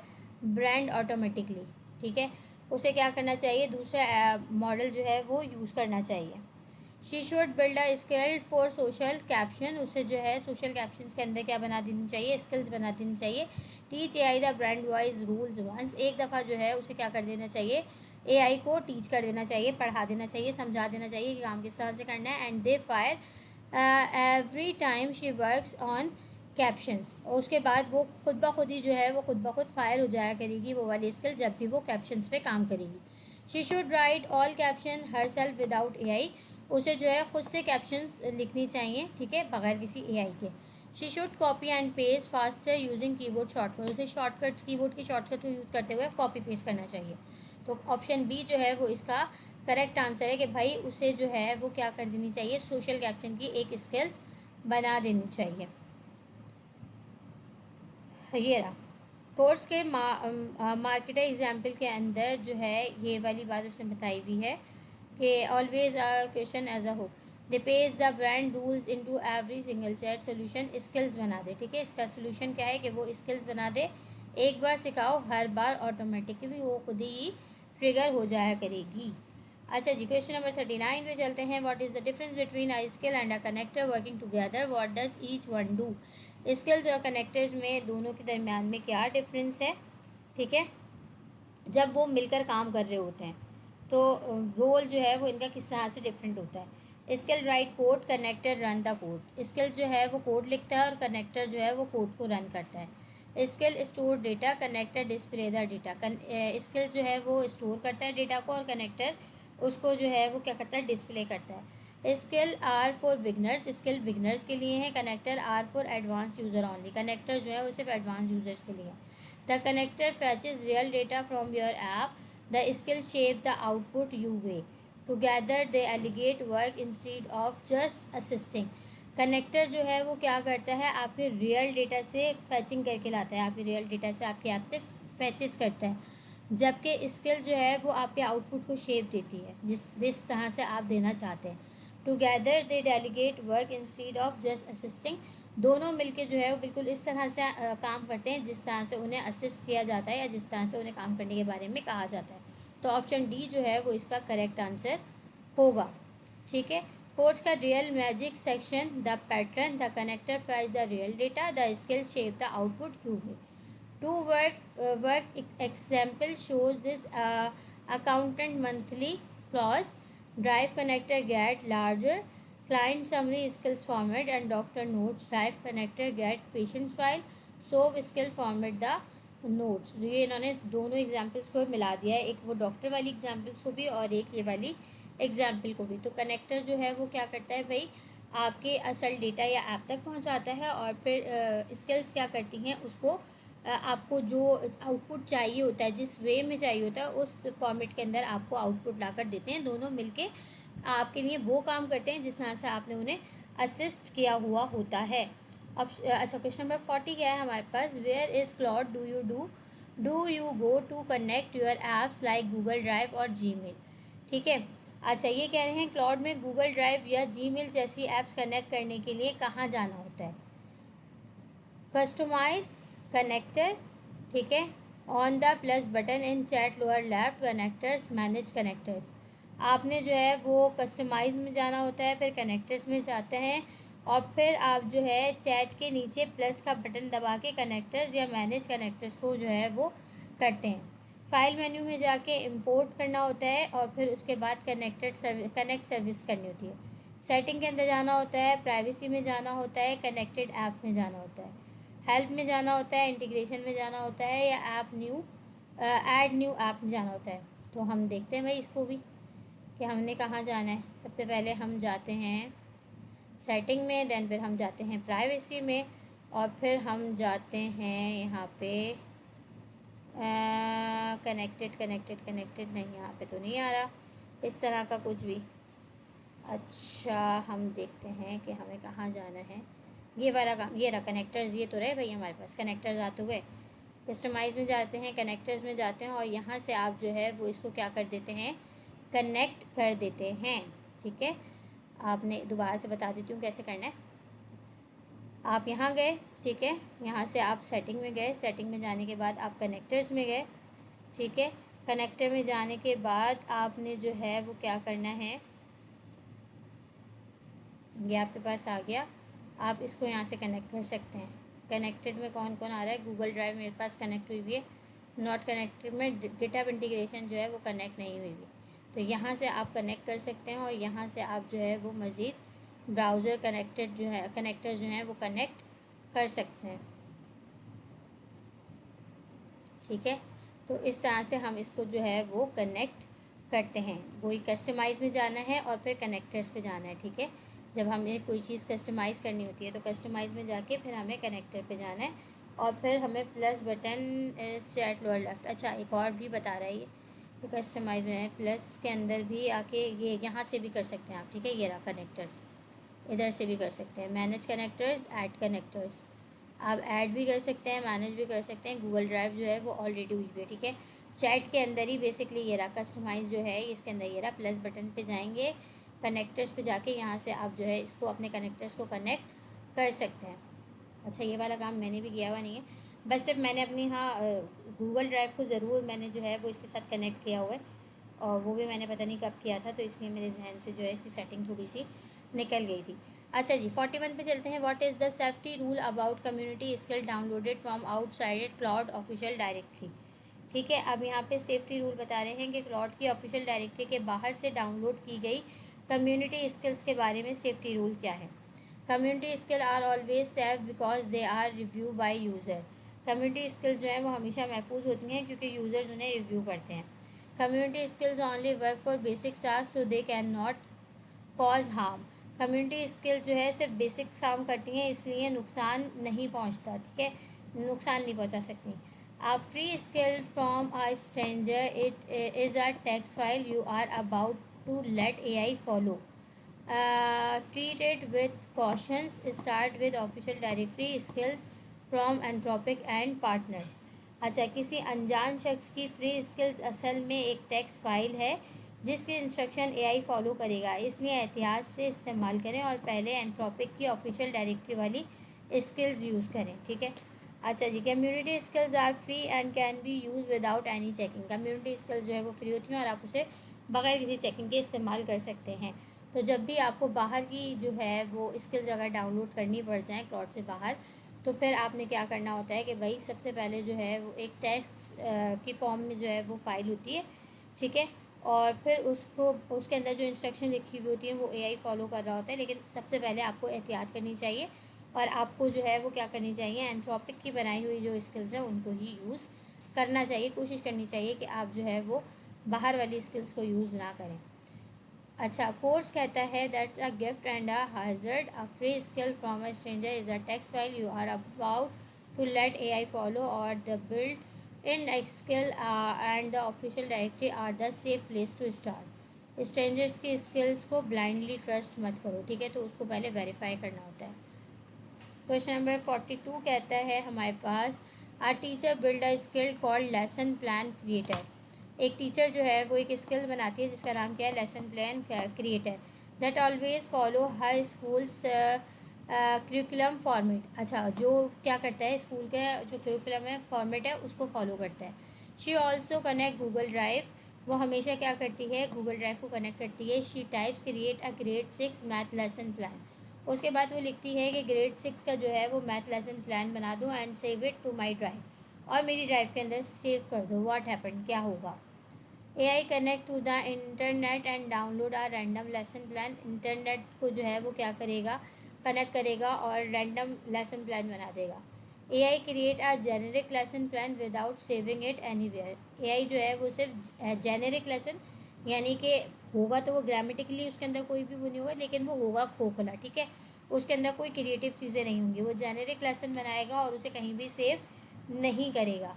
brand automatically, ठीक है। उसे क्या करना चाहिए, दूसरा मॉडल जो है वो यूज़ करना चाहिए। She should build a skill for social caption. उसे जो है सोशल कैप्शन के अंदर क्या बना देनी चाहिए, स्किल्स बना देनी चाहिए। Teach AI the brand wise rules once. एक दफ़ा जो है उसे क्या कर देना चाहिए, AI को टीच कर देना चाहिए, पढ़ा देना चाहिए, समझा देना चाहिए कि काम किस तरह से करना है। And they fire every time she works on captions. और उसके बाद वो खुद ब खुद ही जो है वो खुद ब खुद फायर हो जाया करेगी वो वाली स्किल जब भी वो कैप्शंस पे काम करेगी। She should write all caption her self without AI। उसे जो है खुद से कैप्शंस लिखनी चाहिए, ठीक है, बगैर किसी AI के। She should copy and paste faster using keyboard shortcut. उसे शॉर्टकट्स, कीबोर्ड की शॉर्टकट को यूज़ करते हुए कॉपी पेस्ट करना चाहिए। तो ऑप्शन बी जो है वो इसका करेक्ट आंसर है कि भाई उसे जो है वो क्या कर देनी चाहिए, सोशल कैप्शन की एक स्किल्स बना देनी चाहिए। ये रहा कोर्स के मार्केटर एग्जाम्पल के अंदर जो है ये वाली बात उसने बताई हुई है कि always a question as a hook, they page the brand rules into every single chat. Solution skills बना दे, ठीक है। इसका सोल्यूशन क्या है कि वो स्किल्स बना दे, एक बार सिखाओ, हर बार ऑटोमेटिकली वो खुद ही ट्रिगर हो जाया करेगी। अच्छा जी, क्वेश्चन नंबर 39 पे चलते हैं। What is the difference between a skill and a connector working together, what does each one do. Skills और कनेक्टर्स में दोनों के दरमियान में क्या डिफरेंस है, ठीक है। जब वो मिलकर काम कर रहे होते हैं तो रोल जो है वो इनका किस तरह से डिफरेंट होता है। Skill right code, connector run the code. Skill जो है वो कोड लिखता है और कनेक्टर जो है वो कोड को रन करता है। Skill store data, connector display the data. Skill जो है वो स्टोर करता है डेटा को और कनेक्टर उसको जो है वो क्या करता है, डिस्प्ले करता है। Skill are for beginners, skill beginners के लिए है। Connector are for advance user only, connector जो है वो सिर्फ एडवांस यूजर्स के लिए है। The connector fetches real data from your app, the skill shape the output you way, together they delegate work instead of just assisting. Connector जो है वो क्या करता है, आपके रियल डेटा से फैचिंग करके लाता है, आपके रियल डेटा से आपके ऐप से फैचेस करता है, जबकि स्किल जो है वो आपके आउटपुट को शेप देती है जिस तरह से आप देना चाहते हैं। Together they delegate work instead of just assisting, दोनों मिलके जो है वो बिल्कुल इस तरह से काम करते हैं जिस तरह से उन्हें असिस्ट किया जाता है या जिस तरह से उन्हें काम करने के बारे में कहा जाता है। तो ऑप्शन डी जो है वो इसका करेक्ट आंसर होगा। ठीक है। कोड्स का real magic section, the pattern, the connector fetch the real data, the skill shape the output you way. Two work example shows this accountant monthly clause, drive connector get larger, client summary skills format and doctor notes, drive connector get patients file, sov skill format the notes. ये इन्होंने दोनों examples को मिला दिया है, एक वो doctor वाली एग्जाम्पल्स को भी और एक ये वाली एग्जाम्पल को भी। तो कनेक्टर जो है वो क्या करता है भाई, आपके असल डेटा या ऐप तक पहुंचाता है और फिर स्किल्स क्या करती हैं, उसको आपको जो आउटपुट चाहिए होता है, जिस वे में चाहिए होता है उस फॉर्मेट के अंदर आपको आउटपुट ला कर देते हैं। दोनों मिलके आपके लिए वो काम करते हैं जिस तरह से आपने उन्हें असिस्ट किया हुआ होता है। अब अच्छा, क्वेश्चन नंबर 40 क्या है हमारे पास, where is Claude do you go to connect your apps like Google Drive और जीमेल। ठीक है। अच्छा, ये कह रहे हैं क्लाउड में गूगल ड्राइव या जीमेल जैसी ऐप्स कनेक्ट करने के लिए कहाँ जाना होता है। कस्टमाइज कनेक्टर, ठीक है, on the plus button in chat lower left, connectors manage connectors. आपने जो है वो कस्टमाइज में जाना होता है, फिर कनेक्टर्स में जाते हैं और फिर आप जो है चैट के नीचे प्लस का बटन दबा के कनेक्टर्स या मैनेज कनेक्टर्स को जो है वो करते हैं। फाइल मेन्यू में जाके इंपोर्ट करना होता है और फिर उसके बाद कनेक्ट सर्विस करनी होती है। सेटिंग के अंदर जाना होता है, प्राइवेसी में जाना होता है, कनेक्टेड ऐप में जाना होता है, हेल्प में जाना होता है, इंटीग्रेशन में जाना होता है या ऐड न्यू ऐप में जाना होता है। तो हम देखते हैं भाई इसको भी कि हमने कहाँ जाना है। सबसे पहले हम जाते हैं सेटिंग में, देन फिर हम जाते हैं प्राइवेसी में और फिर हम जाते हैं यहाँ पे कनेक्टेड नहीं, यहाँ पे तो नहीं आ रहा इस तरह का कुछ भी। अच्छा, हम देखते हैं कि हमें कहाँ जाना है। ये वाला काम, ये रहा कनेक्टर्स, ये तो रहे भाई हमारे पास कनेक्टर्स आ तो गए। कस्टमाइज में जाते हैं, कनेक्टर्स में जाते हैं और यहाँ से आप जो है वो इसको क्या कर देते हैं, कनेक्ट कर देते हैं। ठीक है। आपने दोबारा से बता देती हूँ कैसे करना है। आप यहाँ गए, ठीक है, यहाँ से आप सेटिंग में गए, सेटिंग में जाने के बाद आप कनेक्टर्स में गए। ठीक है। कनेक्टर में जाने के बाद आपने जो है वो क्या करना है, ये आपके पास आ गया, आप इसको यहाँ से कनेक्ट कर सकते हैं। कनेक्टेड में कौन कौन आ रहा है, गूगल ड्राइव मेरे पास कनेक्ट हुई हुई है, नॉट कनेक्टेड में गिटहब इंटीग्रेशन जो है वो कनेक्ट नहीं हुई हुई। तो यहाँ से आप कनेक्ट कर सकते हैं और यहाँ से आप जो है वो मज़ीद ब्राउज़र कनेक्टर जो है वो कनेक्ट कर सकते हैं। ठीक है। तो इस तरह से हम इसको जो है वो कनेक्ट करते हैं। वही कस्टमाइज़ में जाना है और फिर कनेक्टर्स पे जाना है। ठीक है। जब हमें कोई चीज़ कस्टमाइज़ करनी होती है तो कस्टमाइज़ में जाके फिर हमें कनेक्टर पे जाना है और फिर हमें plus button chat lower left. अच्छा, एक और भी बता रहा है ये, तो कस्टमाइज़ में है प्लस के अंदर भी आके ये यहाँ से भी कर सकते हैं आप। ठीक है। ये रहा कनेक्टर्स, इधर से भी कर सकते हैं, मैनेज कनेक्टर्स, ऐड कनेक्टर्स। आप ऐड भी कर सकते हैं, मैनेज भी कर सकते हैं। गूगल ड्राइव जो है वो ऑलरेडी हुई हुई है। ठीक है। चैट के अंदर ही बेसिकली ये रहा कस्टमाइज़ जो है, इसके अंदर ये रहा, प्लस बटन पे जाएंगे, कनेक्टर्स पे जाके यहाँ से आप जो है इसको अपने कनेक्टर्स को कनेक्ट कर सकते हैं। अच्छा, ये वाला काम मैंने भी किया हुआ नहीं है, बस सिर्फ मैंने अपनी गूगल ड्राइव को ज़रूर मैंने जो है वो इसके साथ कनेक्ट किया हुआ है और वो भी मैंने पता नहीं कब किया था, तो इसलिए मेरे जहन से जो है इसकी सेटिंग थोड़ी सी निकल गई थी। अच्छा जी, 41 पे चलते हैं। What is the safety rule about community skill downloaded from outside cloud official directory. ठीक है। अब यहाँ पे सेफ्टी रूल बता रहे हैं कि क्लाउड की ऑफिशियल डायरेक्टरी के बाहर से डाउनलोड की गई कम्युनिटी स्किल्स के बारे में सेफ्टी रूल क्या है। Community skill are always safe because they are review by user. Community skills जो हैं वो हमेशा महफूज होती हैं क्योंकि यूज़र्स उन्हें रिव्यू करते हैं। Community skills only work for basic task so they can not cause harm. Community skill जो है सिर्फ बेसिक काम करती हैं इसलिए नुकसान नहीं पहुंचता, ठीक है, नुकसान नहीं पहुंचा सकती। A free skill from a stranger, it is a text file you are about to let AI follow. Treat it with cautions. Start with official directory skills from Anthropic and partners. अच्छा, किसी अनजान शख्स की free skills असल में एक text file है जिसके इंस्ट्रक्शन एआई फॉलो करेगा, इसलिए एहतियात से इस्तेमाल करें और पहले एंथ्रोपिक की ऑफिशियल डायरेक्टरी वाली स्किल्स यूज़ करें, ठीक है। अच्छा जी, community skills are free and can be use without any checking. Community skills जो है वो फ्री होती हैं और आप उसे बगैर किसी चेकिंग के इस्तेमाल कर सकते हैं। तो जब भी आपको बाहर की जो है वो स्किल्स अगर डाउनलोड करनी पड़ जाए क्लाउड से बाहर, तो फिर आपने क्या करना होता है कि भाई सबसे पहले जो है वो एक टेक्स्ट की फॉर्म में जो है वो फाइल होती है, ठीक है, और फिर उसको उसके अंदर जो इंस्ट्रक्शन लिखी हुई होती हैं वो एआई फॉलो कर रहा होता है, लेकिन सबसे पहले आपको एहतियात करनी चाहिए और आपको जो है वो क्या करनी चाहिए, एंथ्रोपिक की बनाई हुई जो स्किल्स हैं उनको ही यूज़ करना चाहिए। कोशिश करनी चाहिए कि आप जो है वो बाहर वाली स्किल्स को यूज़ ना करें। अच्छा, कोर्स कहता है that's a gift and a hazard. A free skill from a stranger is a text file you are about to let AI follow or the build in skill and the official directory are the safe place to start। Strangers की skills को blindly trust मत करो, ठीक है, तो उसको पहले verify करना होता है। क्वेश्चन नंबर 42 कहता है हमारे पास, our teacher build a skill called lesson plan creator. एक टीचर जो है वो एक स्किल बनाती है जिसका नाम क्या है, lesson plan creator, that always follow her schools curriculum format. अच्छा, जो क्या करता है, स्कूल का जो करिकुलम है फॉर्मेट है उसको फॉलो करता है। She also connect Google drive. वो हमेशा क्या करती है, गूगल ड्राइव को कनेक्ट करती है। She types create a grade 6 math lesson plan. उसके बाद वो लिखती है कि ग्रेड 6 का जो है वो मैथ लेसन प्लान बना दो and save it to my drive, और मेरी ड्राइव के अंदर सेव कर दो। व्हाट हैपन, क्या होगा। AI connect to the internet and download a random lesson plan. Internet को जो है वो क्या करेगा, कनेक्ट करेगा और रैंडम लेसन प्लान बना देगा। AI create a generic lesson plan without saving it anywhere. AI जो है वो सिर्फ जेनेरिक लेसन, यानी कि होगा तो वो ग्रामेटिकली उसके अंदर कोई भी वो नहीं होगा, लेकिन वो होगा खोखला, ठीक है, उसके अंदर कोई क्रिएटिव चीज़ें नहीं होंगी। वो जेनेरिक लेसन बनाएगा और उसे कहीं भी सेव नहीं करेगा।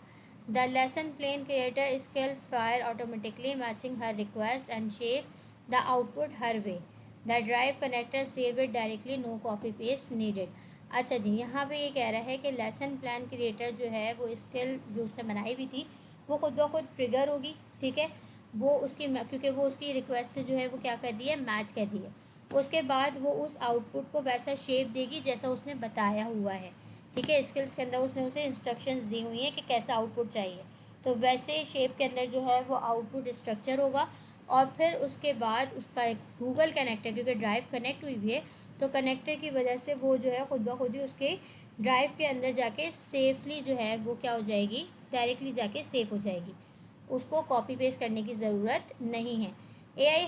The lesson plan creator skill fire automatically matching her request and shape the output her way. The drive connector save it directly, no copy paste needed. अच्छा जी, यहाँ पे ये कह रहा है कि लेसन प्लान क्रिएटर जो है वो स्किल जो उसने बनाई हुई थी वो खुद ब खुद ट्रिगर होगी, ठीक है, वो उसकी क्योंकि वो उसकी रिक्वेस्ट से जो है वो क्या कर रही है, मैच कर रही है। उसके बाद वो उस आउटपुट को वैसा शेप देगी जैसा उसने बताया हुआ है, ठीक है, स्किल्स के अंदर उसने उसे इंस्ट्रक्शंस दी हुई हैं कि कैसा आउटपुट चाहिए, तो वैसे शेप के अंदर जो है वो आउटपुट स्ट्रक्चर होगा। और फिर उसके बाद उसका एक गूगल कनेक्टर, क्योंकि ड्राइव कनेक्ट हुई हुई है तो कनेक्टर की वजह से वो जो है खुद ब खुद ही उसके ड्राइव के अंदर जाके सेफली जो है वो क्या हो जाएगी, डायरेक्टली जाके सेफ हो जाएगी, उसको कॉपी पेस्ट करने की ज़रूरत नहीं है। AI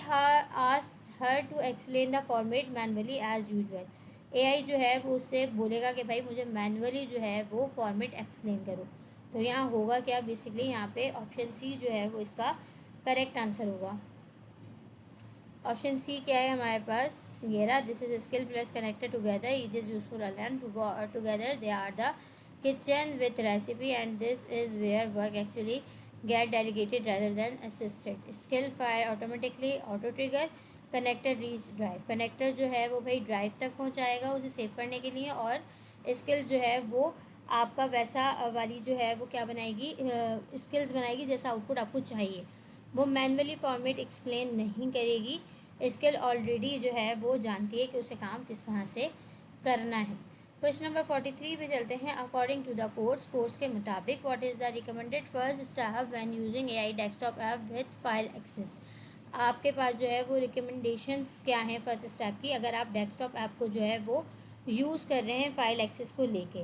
asked her to explain the format manually as usual. AI जो है वो उससे बोलेगा कि भाई मुझे मैनुअली जो है वो फॉर्मेट एक्सप्लेन करो। तो यहाँ होगा क्या, बेसिकली यहाँ पे ऑप्शन सी जो है वो इसका करेक्ट आंसर होगा। ऑप्शन सी क्या है हमारे पास, ये रहा, this is skill plus connected together each is useful learn to go together they are the kitchen with recipe and this is where work actually get delegated rather than assisted। skill fire automatically auto trigger connector reach drive। Connector जो है वो भाई drive तक पहुंचाएगा उसे save करने के लिए, और स्किल्स जो है वो आपका वैसा वाली जो है वो क्या बनाएगी, स्किल्स बनाएगी जैसा आउटपुट आपको चाहिए। वो मैनुअली फॉर्मेट एक्सप्लेन नहीं करेगी, स्किल ऑलरेडी जो है वो जानती है कि उसे काम किस तरह से करना है। क्वेश्चन नंबर 43 पे चलते हैं। अकॉर्डिंग टू द कोर्स के मुताबिक what is the recommended first step when using AI desktop app with file access. आपके पास जो है वो रिकमेंडेशंस क्या हैं फर्स्ट स्टेप की, अगर आप डेस्कटॉप ऐप को जो है वो यूज़ कर रहे हैं फाइल एक्सेस को लेके।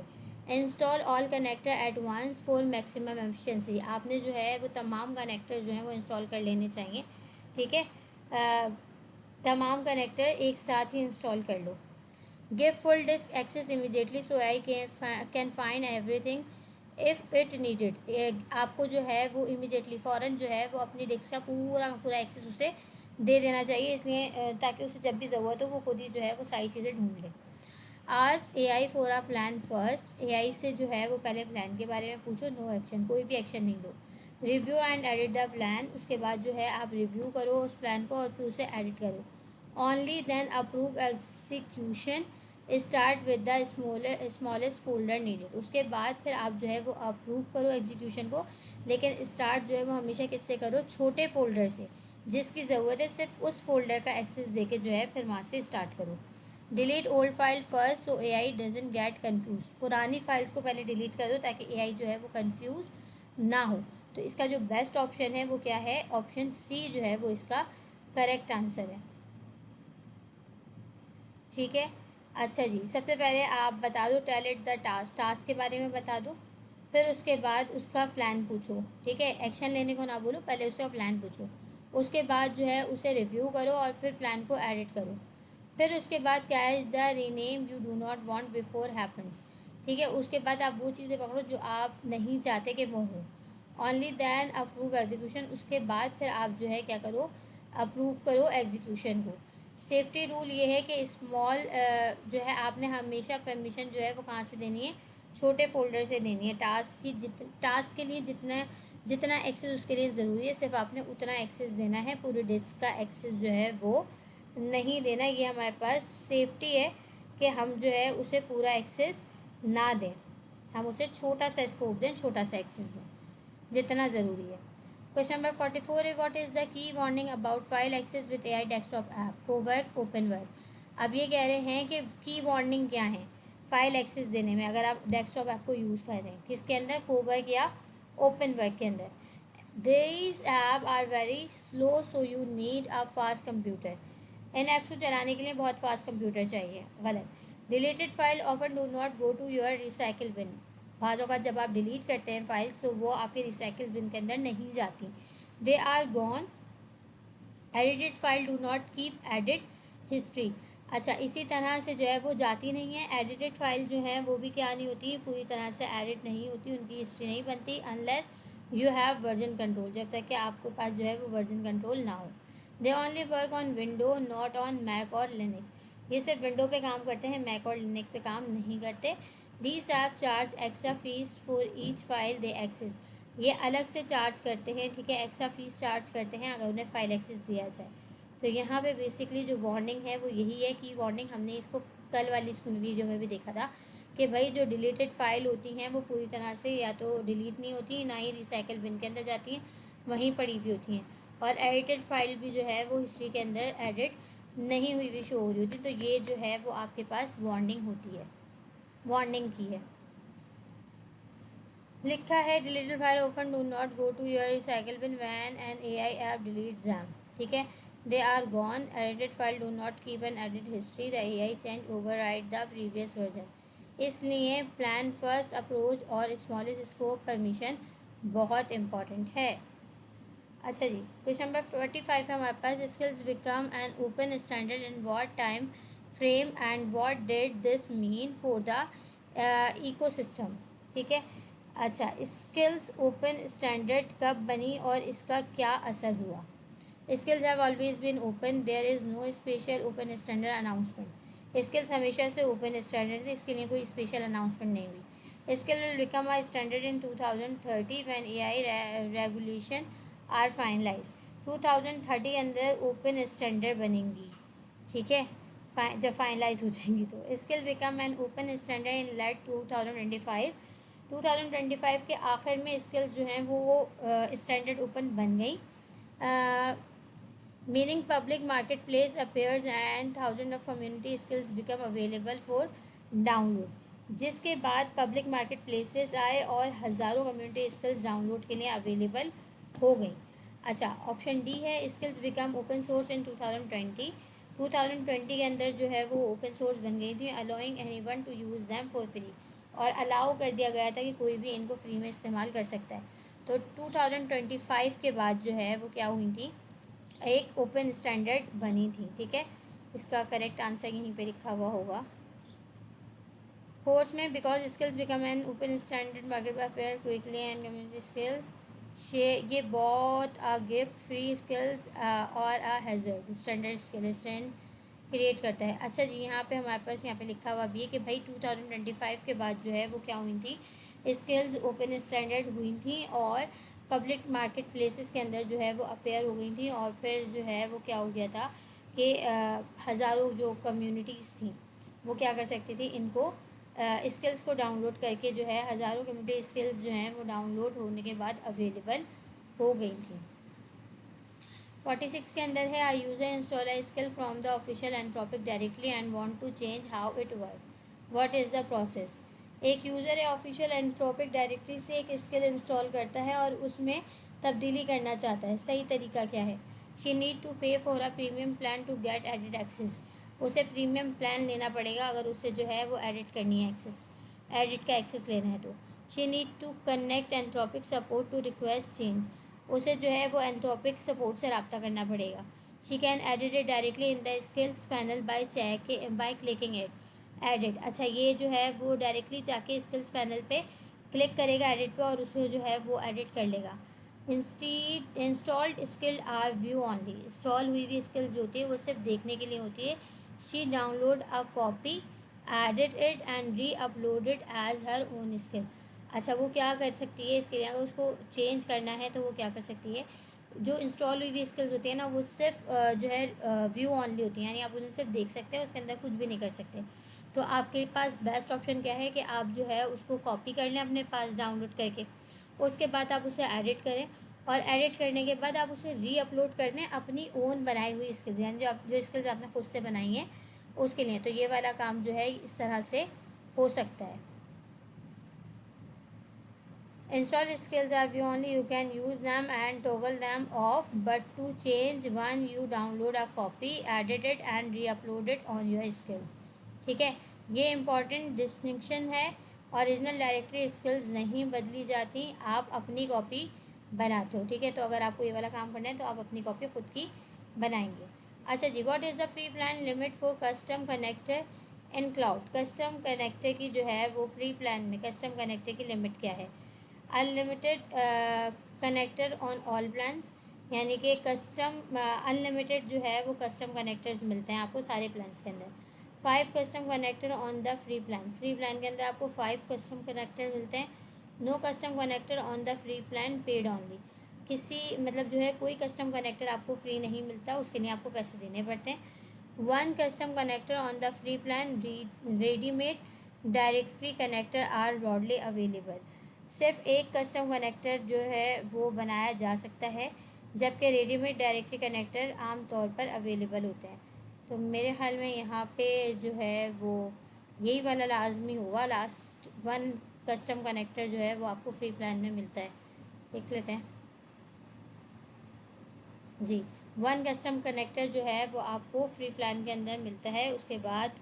Install all connector at once for maximum efficiency. आपने जो है वो तमाम कनेक्टर जो हैं वो इंस्टॉल कर लेने चाहिए, ठीक है, तमाम कनेक्टर एक साथ ही इंस्टॉल कर लो। Give full disk access immediately so I can find everything if it needed. आपको जो है वो इमीडिएटली फ़ौरन जो है वो अपनी डिस्क का पूरा पूरा एक्सेस उसे दे देना चाहिए, इसलिए ताकि उसे जब भी ज़रूरत हो वो खुद ही जो है वो सारी चीज़ें ढूंढ ले। Ask AI for uh plan first. AI से जो है वो पहले प्लान के बारे में पूछो, नो एक्शन, कोई भी एक्शन नहीं लो। Review and edit the plan, उसके बाद जो है आप रिव्यू करो उस प्लान को और फिर उसे एडिट करो। Only then approve execution, start with the smallest folder needed. उसके बाद फिर आप जो है वो अप्रूव करो एग्जीक्यूशन को, लेकिन स्टार्ट जो है वो हमेशा किससे करो, छोटे फोल्डर से, जिसकी ज़रूरत है सिर्फ उस फोल्डर का एक्सेस देके जो है फिर वहाँ से स्टार्ट करो। Delete old file first so AI doesn't get confuse. पुरानी फाइल्स को पहले डिलीट कर दो ताकि AI जो है वो कन्फ्यूज ना हो। तो इसका जो बेस्ट ऑप्शन है वो क्या है, ऑप्शन सी जो है वो इसका करेक्ट आंसर है। ठीक है। अच्छा जी, सबसे पहले आप बता दो tell it the task, task के बारे में बता दो, फिर उसके बाद उसका प्लान पूछो। ठीक है, एक्शन लेने को ना बोलो, पहले उसका प्लान पूछो। उसके बाद जो है उसे रिव्यू करो और फिर प्लान को एडिट करो। फिर उसके बाद क्या है, the rename you do not want before happens. ठीक है, उसके बाद आप वो चीज़ें पकड़ो जो आप नहीं चाहते कि वो हो। ओनली देन अप्रूव एग्जीक्यूशन, उसके बाद फिर आप जो है क्या करो, अप्रूव करो एग्जीक्यूशन को। सेफ्टी रूल ये है कि स्मॉल जो है आपने हमेशा परमिशन जो है वो कहाँ से देनी है, छोटे फोल्डर से देनी है। टास्क के लिए जितना जितना एक्सेस उसके लिए ज़रूरी है सिर्फ आपने उतना एक्सेस देना है, पूरी डिस्क का एक्सेस जो है वो नहीं देना। ये हमारे पास सेफ्टी है कि हम जो है उसे पूरा एक्सेस ना दें, हम उसे छोटा सा स्कोप दें, छोटा सा एक्सेस दें जितना ज़रूरी है। क्वेश्चन नंबर 44 है, what is the key warning about file access with AI desktop app cowork open work. अब ये कह रहे हैं कि की वार्निंग क्या है फाइल एक्सेस देने में अगर आप डेस्कटॉप ऐप को यूज़ कर रहे हैं, किसके अंदर, कोवर्क या ओपन वर्क के अंदर। These app are very slow so you need a fast computer. इन ऐप्स को चलाने के लिए बहुत फास्ट कंप्यूटर चाहिए। गलत। Deleted file often do not go to your recycle bin. बाज़ औक़ात जब आप डिलीट करते हैं फाइल्स तो वो आपके रिसाइकिल बिन के अंदर नहीं जाती, they are gone. Edited file do not keep edit history. अच्छा, इसी तरह से जो है वो जाती नहीं है। एडिटेड फाइल जो है वो भी क्या नहीं होती, पूरी तरह से एडिट नहीं होती, उनकी हिस्ट्री नहीं बनती unless you have version control, जब तक कि आपके पास जो है वो वर्जन कंट्रोल ना हो। They only work on window not on Mac और लिनक्स। ये सिर्फ विंडो पे काम करते हैं, मैक और लिनक्स पे काम नहीं करते। These app charge extra fees for each file they access. ये अलग से चार्ज करते हैं, ठीक है, एक्स्ट्रा फीस चार्ज करते हैं अगर उन्हें फाइल एक्सेस दिया जाए। तो यहाँ पे बेसिकली जो वार्निंग है वो यही है कि वार्निंग, हमने इसको कल वाली वीडियो में भी देखा था कि भाई जो डिलीटेड फाइल होती हैं वो पूरी तरह से या तो डिलीट नहीं होती, ना ही रिसाइकिल बिन के अंदर जाती हैं, वहीं पड़ी हुई होती हैं। और एडिटेड फाइल भी जो है वो हिस्ट्री के अंदर एडिट नहीं हुई हुई शो हो रही होती। तो ये जो है वो आपके पास वार्निंग होती है, वार्निंग की है। लिखा है deleted file often do not go to your recycle bin when an AI app delete them. ठीक है, they are gone. Edited file do not keep an edit history, the AI change override the previous version. इसलिए plan first approach और smallest scope permission बहुत important है। अच्छा जी, question number 45 है हमारे पास, skills become an open standard in what time frame and what did this mean for the ecosystem. ठीक है, अच्छा, स्किल्स ओपन स्टैंडर्ड कब बनी और इसका क्या असर हुआ। Skills have always been open, there is no special open standard announcement. Skills हमेशा से ओपन स्टैंडर्ड थे, इसके लिए कोई स्पेशल अनाउंसमेंट नहीं हुई। Skill will become a standard in 2030 when AI regulation are finalise. 2030 के अंदर ओपन स्टैंडर्ड बनेंगी। ठीक है, जब फाइनलाइज हो जाएंगी तो। Skill become an open standard in late 2025। 2025 के आखिर में स्किल्स जो हैं वो स्टैंडर्ड ओपन बन गई। Meaning public market place appears and thousand of community skills become available for download. जिसके बाद पब्लिक मार्केट प्लेसेस आए और हज़ारों कम्युनिटी स्किल्स डाउनलोड के लिए अवेलेबल हो गई। अच्छा, ऑप्शन डी है, स्किल्स बिकम ओपन सोर्स इन 2020। 2020 के अंदर जो है वो ओपन सोर्स बन गई थी, allowing anyone to use them for free. और अलाउ कर दिया गया था कि कोई भी इनको फ्री में इस्तेमाल कर सकता है। तो 2025 के बाद जो है वो क्या हुई थी, एक ओपन स्टैंडर्ड बनी थी। ठीक है, इसका करेक्ट आंसर यहीं पे लिखा हुआ होगा। कोर्स में because skills become an open standard market appear quickly and community skill, ये बहुत आ गिफ्ट फ्री स्किल्स और a hazard standard skill stand create करता है। अच्छा जी, यहाँ पे हमारे पास यहाँ पे लिखा हुआ भी है कि भाई 2025 के बाद जो है वो क्या हुई थी, स्किल्स ओपन स्टैंडर्ड हुई थी और पब्लिक मार्केट प्लेसेस के अंदर जो है वो अपेयर हो गई थी। और फिर जो है वो क्या हो गया था कि हज़ारों जो कम्युनिटीज़ थी वो क्या कर सकती थी, इनको स्किल्स को डाउनलोड करके जो है हज़ारों कम्युनिटी स्किल्स जो हैं वो डाउनलोड होने के बाद अवेलेबल हो गई थी। 46 के अंदर है, I user install a skill from the official Anthropic directly and want to change how it work, what is the process. एक यूज़र है ऑफिशियल एंथ्रोपिक डायरेक्टरी से एक स्किल इंस्टॉल करता है और उसमें तब्दीली करना चाहता है, सही तरीका क्या है। She need to pay for a premium plan to get added access, उसे प्रीमियम प्लान लेना पड़ेगा अगर उसे जो है वो एडिट करनी है, एक्सेस एडिट का एक्सेस लेना है तो। She need to connect Anthropic support to request change, उसे जो है वो एंथ्रोपिक सपोर्ट से रब्ता करना पड़ेगा। She can edit it directly in the skills panel by clicking it edit. अच्छा, ये जो है वो डायरेक्टली जाके स्किल्स पैनल पे क्लिक करेगा एडिट पे और उसको जो है वो एडिट कर लेगा। Installed skill are view only, install हुई हुई स्किल्स जो होती है वो सिर्फ देखने के लिए होती है। She download a copy, edit it and re-upload it as her own skill. अच्छा, वो क्या कर सकती है इसके लिए, अगर उसको चेंज करना है तो वो क्या कर सकती है, जो इंस्टॉल हुई हुई स्किल्स होती है ना वो सिर्फ जो है व्यू ऑनली होती हैं, यानी आप उन्हें सिर्फ देख सकते हैं, उसके अंदर कुछ भी नहीं कर सकते। तो आपके पास बेस्ट ऑप्शन क्या है कि आप जो है उसको कॉपी कर लें अपने पास डाउनलोड करके, उसके बाद आप उसे एडिट करें और एडिट करने के बाद आप उसे री अपलोड कर दें अपनी ओन बनाई हुई स्किल्स, यानी जो स्किल्स आपने खुद से बनाई हैं उसके लिए। तो ये वाला काम जो है इस तरह से हो सकता है। Install skills are view only. You can use them and toggle them off, but to change one you download a copy, edit it and re-upload it on your skill. ठीक है, ये इम्पॉर्टेंट डिस्टिंक्शन है। Original directory skills नहीं बदली जाती, आप अपनी copy बनाते हो। ठीक है, तो अगर आपको ये वाला काम करना है तो आप अपनी कॉपी खुद की बनाएंगे। अच्छा जी, what is the free plan limit for custom connector in Claude. Custom connector की जो है वो फ्री प्लान में कस्टम कनेक्टर की लिमिट क्या है। Unlimited connector on all plans, यानी कि कस्टम अनलिमिटेड जो है वो कस्टम कनेक्टर्स मिलते हैं आपको सारे प्लान्स के अंदर। 5 custom connector on the free plan, free plan के अंदर आपको 5 कस्टम कनेक्टर मिलते हैं। No custom connector on the free plan, paid only, किसी मतलब जो है कोई कस्टम कनेक्टर आपको फ्री नहीं मिलता, उसके लिए आपको पैसे देने पड़ते हैं। 1 custom connector on the free plan, readymade directory connector are broadly available, सिर्फ एक कस्टम कनेक्टर जो है वो बनाया जा सकता है, जबकि रेडीमेड डायरेक्टरी कनेक्टर आमतौर पर अवेलेबल होते हैं। तो मेरे ख्याल में यहाँ पे जो है वो यही वाला लाजमी होगा, लास्ट 1 कस्टम कनेक्टर जो है वो आपको फ्री प्लान में मिलता है। देख लेते हैं जी। 1 कस्टम कनेक्टर जो है वो आपको फ्री प्लान के अंदर मिलता है। उसके बाद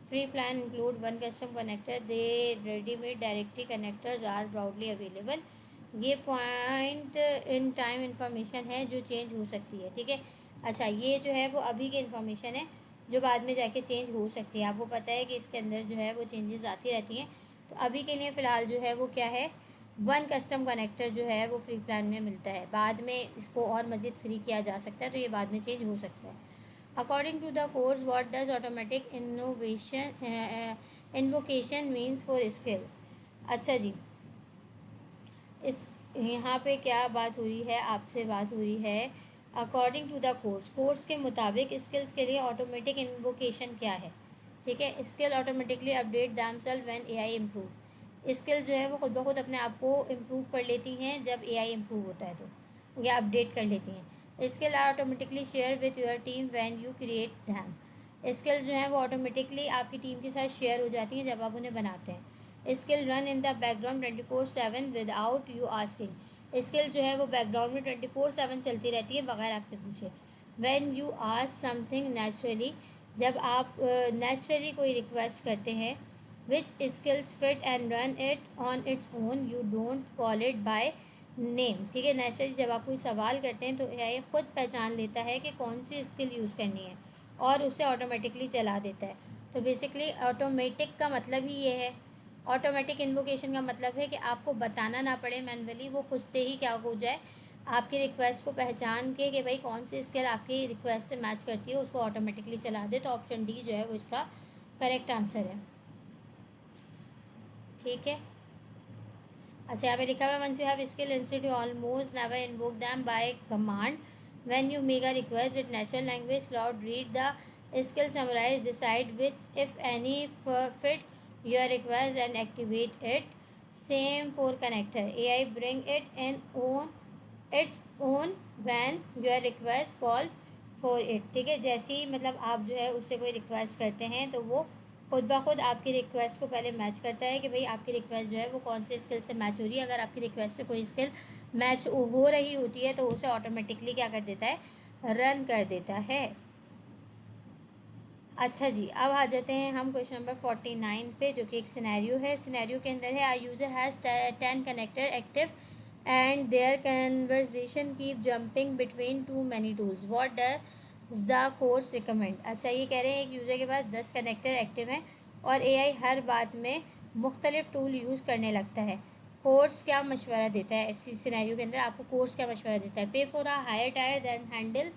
free plan include 1 custom connector, the readymade directory connectors are broadly available. ये पॉइंट इन टाइम इंफॉर्मेशन है जो चेंज हो सकती है। ठीक है, अच्छा ये जो है वो अभी की इंफॉर्मेशन है जो बाद में जाके चेंज हो सकती है। आपको पता है कि इसके अंदर जो है वो चेंजेस आती रहती हैं। तो अभी के लिए फ़िलहाल जो है वो क्या है, 1 कस्टम कनेक्टर जो है वो फ्री प्लान में मिलता है। बाद में इसको और मज़ीद फ्री किया जा सकता है, तो ये बाद में चेंज हो सकता है। According to the course, what does automatic invocation means for skills. अच्छा जी, इस यहाँ पे क्या बात हो रही है, आपसे बात हो रही है अकॉर्डिंग टू द कोर्स के मुताबिक स्किल्स के लिए ऑटोमेटिक इन्वोकेशन क्या है। ठीक है, skill automatically update them self when AI improve, skills जो है वो खुद ब खुद अपने आप को इम्प्रूव कर लेती हैं जब एआई इम्प्रूव होता है तो, या अपडेट कर लेती हैं। Skill are automatically share with your team when you create them, skills जो हैं वो ऑटोमेटिकली आपकी टीम के साथ शेयर हो जाती हैं जब आप उन्हें बनाते हैं। Skill run in the background 24/7 without you asking, skill जो है वो बैकग्राउंड में 24/7 चलती रहती है बगैर आपसे पूछे। When you ask something naturally, जब आप नेचुरली कोई रिक्वेस्ट करते हैं, which skills fit and run it on its own, you don't call it by name, ठीक है। नेचुरली जब आप कोई सवाल करते हैं तो एआई ख़ुद पहचान लेता है कि कौन सी स्किल यूज़ करनी है और उसे ऑटोमेटिकली चला देता है। तो बेसिकली ऑटोमेटिक का मतलब ही ये है। ऑटोमेटिक इन्वोकेशन का मतलब है कि आपको बताना ना पड़े मैनुअली, वो खुद से ही क्या हो जाए, आपकी रिक्वेस्ट को पहचान के कि भाई कौन सी स्किल आपकी रिक्वेस्ट से मैच करती है, उसको ऑटोमेटिकली चला दे। तो ऑप्शन डी जो है वो इसका करेक्ट आंसर है, ठीक है। अच्छा, यहाँ पे लिखा हुआ है once you have skill instead you almost never invoke them by command. When you make a request it natural language Claude read the skill summarise decide which if any fit your request and activate it. Same for connector, AI bring it in own its own when your request calls for it, ठीक है। जैसे ही मतलब आप जो है उससे कोई request करते हैं तो वो खुद ब खुद आपकी रिक्वेस्ट को पहले मैच करता है कि भाई आपकी रिक्वेस्ट जो है वो कौन से स्किल से मैच हो रही है। अगर आपकी रिक्वेस्ट से कोई स्किल मैच हो रही होती है तो उसे ऑटोमेटिकली क्या कर देता है, रन कर देता है। अच्छा जी, अब आ जाते हैं हम क्वेश्चन नंबर 49 पे, जो कि एक सिनेरियो है। सिनेरियो के अंदर है, a user has 10 connector active and their conversation keep jumping between too many tools, what does the course recommend. अच्छा, ये कह रहे हैं एक यूज़र के पास 10 कनेक्टर एक्टिव हैं और एआई हर बात में मुख्तलिफ टूल यूज़ करने लगता है। कोर्स क्या मशवरा देता है इस सिनेरियो के अंदर, आपको कोर्स क्या मशवरा देता है? Pay for a higher tier then handle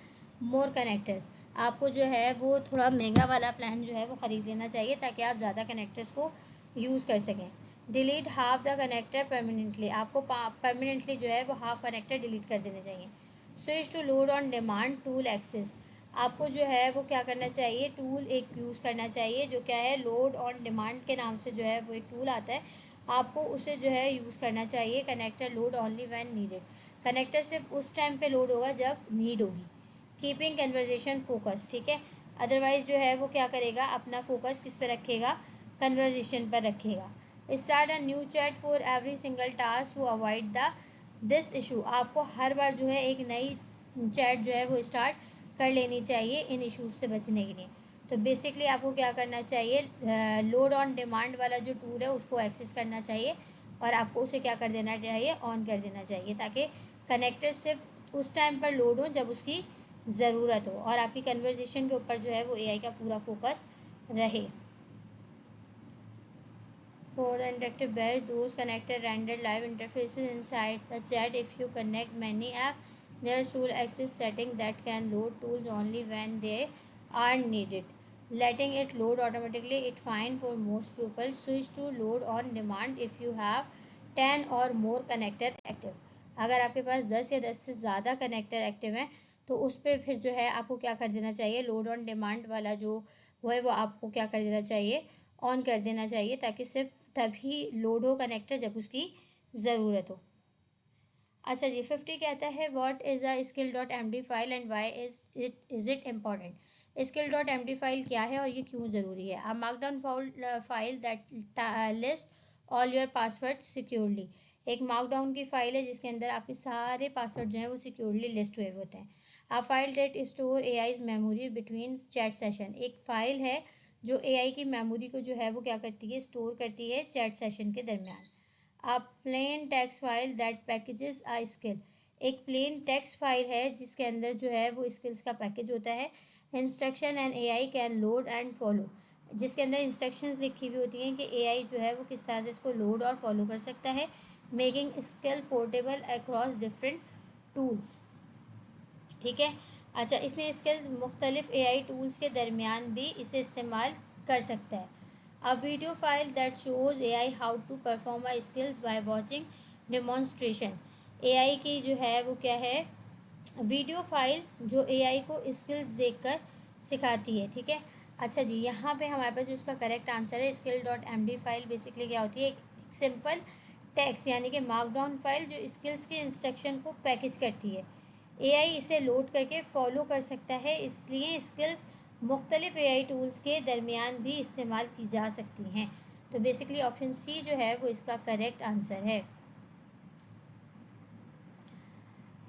more connector. आपको जो है वो थोड़ा महंगा वाला प्लान जो है वो ख़रीद लेना चाहिए ताकि आप ज़्यादा कनेक्टर्स को यूज़ कर सकें। Delete half the connector permanently, आपको परमानेंटली जो है वो हाफ कनेक्टर डिलीट कर देने चाहिए। Switch to load on demand tool access, आपको जो है वो क्या करना चाहिए, टूल एक यूज़ करना चाहिए जो क्या है, लोड ऑन डिमांड के नाम से जो है वो एक टूल आता है, आपको उसे जो है यूज़ करना चाहिए। Connector load only when needed, connector सिर्फ उस टाइम पे लोड होगा जब नीड होगी। कीपिंग कन्वर्जेशन फोकस, ठीक है। अदरवाइज़ जो है वो क्या करेगा, अपना फोकस किस पे रखेगा, कन्वर्जेशन पर रखेगा। Start a new chat for every single task to avoid the this issue, आपको हर बार जो है एक नई चैट जो है वो स्टार्ट कर लेनी चाहिए इन इश्यूज से बचने के लिए। तो बेसिकली आपको क्या करना चाहिए, लोड ऑन डिमांड वाला जो टूल है उसको एक्सेस करना चाहिए और आपको उसे क्या कर देना चाहिए, ऑन कर देना चाहिए, ताकि कनेक्टर सिर्फ उस टाइम पर लोड हो जब उसकी ज़रूरत हो और आपकी कन्वर्जेशन के ऊपर जो है वो एआई का पूरा फोकस रहे। For the interactive batch, those connected render live interfaces inside the chat. If you connect many apps, there's tool access setting that can load tools only when they are needed. Letting it load automatically, it's fine for most people. Switch to load on demand if you have 10 or more connector active. अगर आपके पास 10 या 10 से ज़्यादा connector active हैं तो उस पर फिर जो है आपको क्या कर देना चाहिए, लोड ऑन डिमांड वाला जो वो है वो आपको क्या कर देना चाहिए, ऑन कर देना चाहिए, ताकि सिर्फ तभी लोड हो कनेक्टर जब उसकी ज़रूरत हो। अच्छा जी, 50 कहता है what is a skill dot M D file and why is it important. Skill dot M D file क्या है और ये क्यों ज़रूरी है? A markdown file that list all your password securely, एक मार्कडाउन की फ़ाइल है जिसके अंदर आपके सारे पासवर्ड जो हैं वो सिक्योरली लिस्ट हुए होते हैं। A file that store AI's memory between chat session, एक फ़ाइल है जो एआई की मेमोरी को जो है वो क्या करती है, स्टोर करती है चैट सेशन के दरमियान। A plain text file that packages a skill, एक प्लेन टेक्स्ट फाइल है जिसके अंदर जो है वो स्किल्स का पैकेज होता है। Instruction and AI can load and follow, जिसके अंदर इंस्ट्रक्शंस लिखी हुई होती हैं कि एआई जो है वो किस तरह से इसको लोड और फॉलो कर सकता है। Making skill portable across different tools, ठीक है। अच्छा, इसने स्किल्स मुख्तलिफ एआई टूल्स के दरमियान भी इसे इस्तेमाल कर सकता है। A video file that shows AI how to perform a skills by watching demonstration, AI की जो है वो क्या है, वीडियो फाइल जो एआई को स्किल्स देखकर सिखाती है, ठीक है। अच्छा जी, यहाँ पे हमारे पास जो उसका करेक्ट आंसर है, skill dot M D file basically क्या होती है, एक सिंपल टेक्स्ट यानी कि मार्कडाउन फाइल जो स्किल्स के इंस्ट्रक्शन को पैकेज करती है। एआई इसे लोड करके फॉलो कर सकता है, इसलिए स्किल्स मुख्तलिफ एआई टूल्स के दरमियान भी इस्तेमाल की जा सकती हैं। तो बेसिकली ऑप्शन सी जो है वो इसका करेक्ट आंसर है।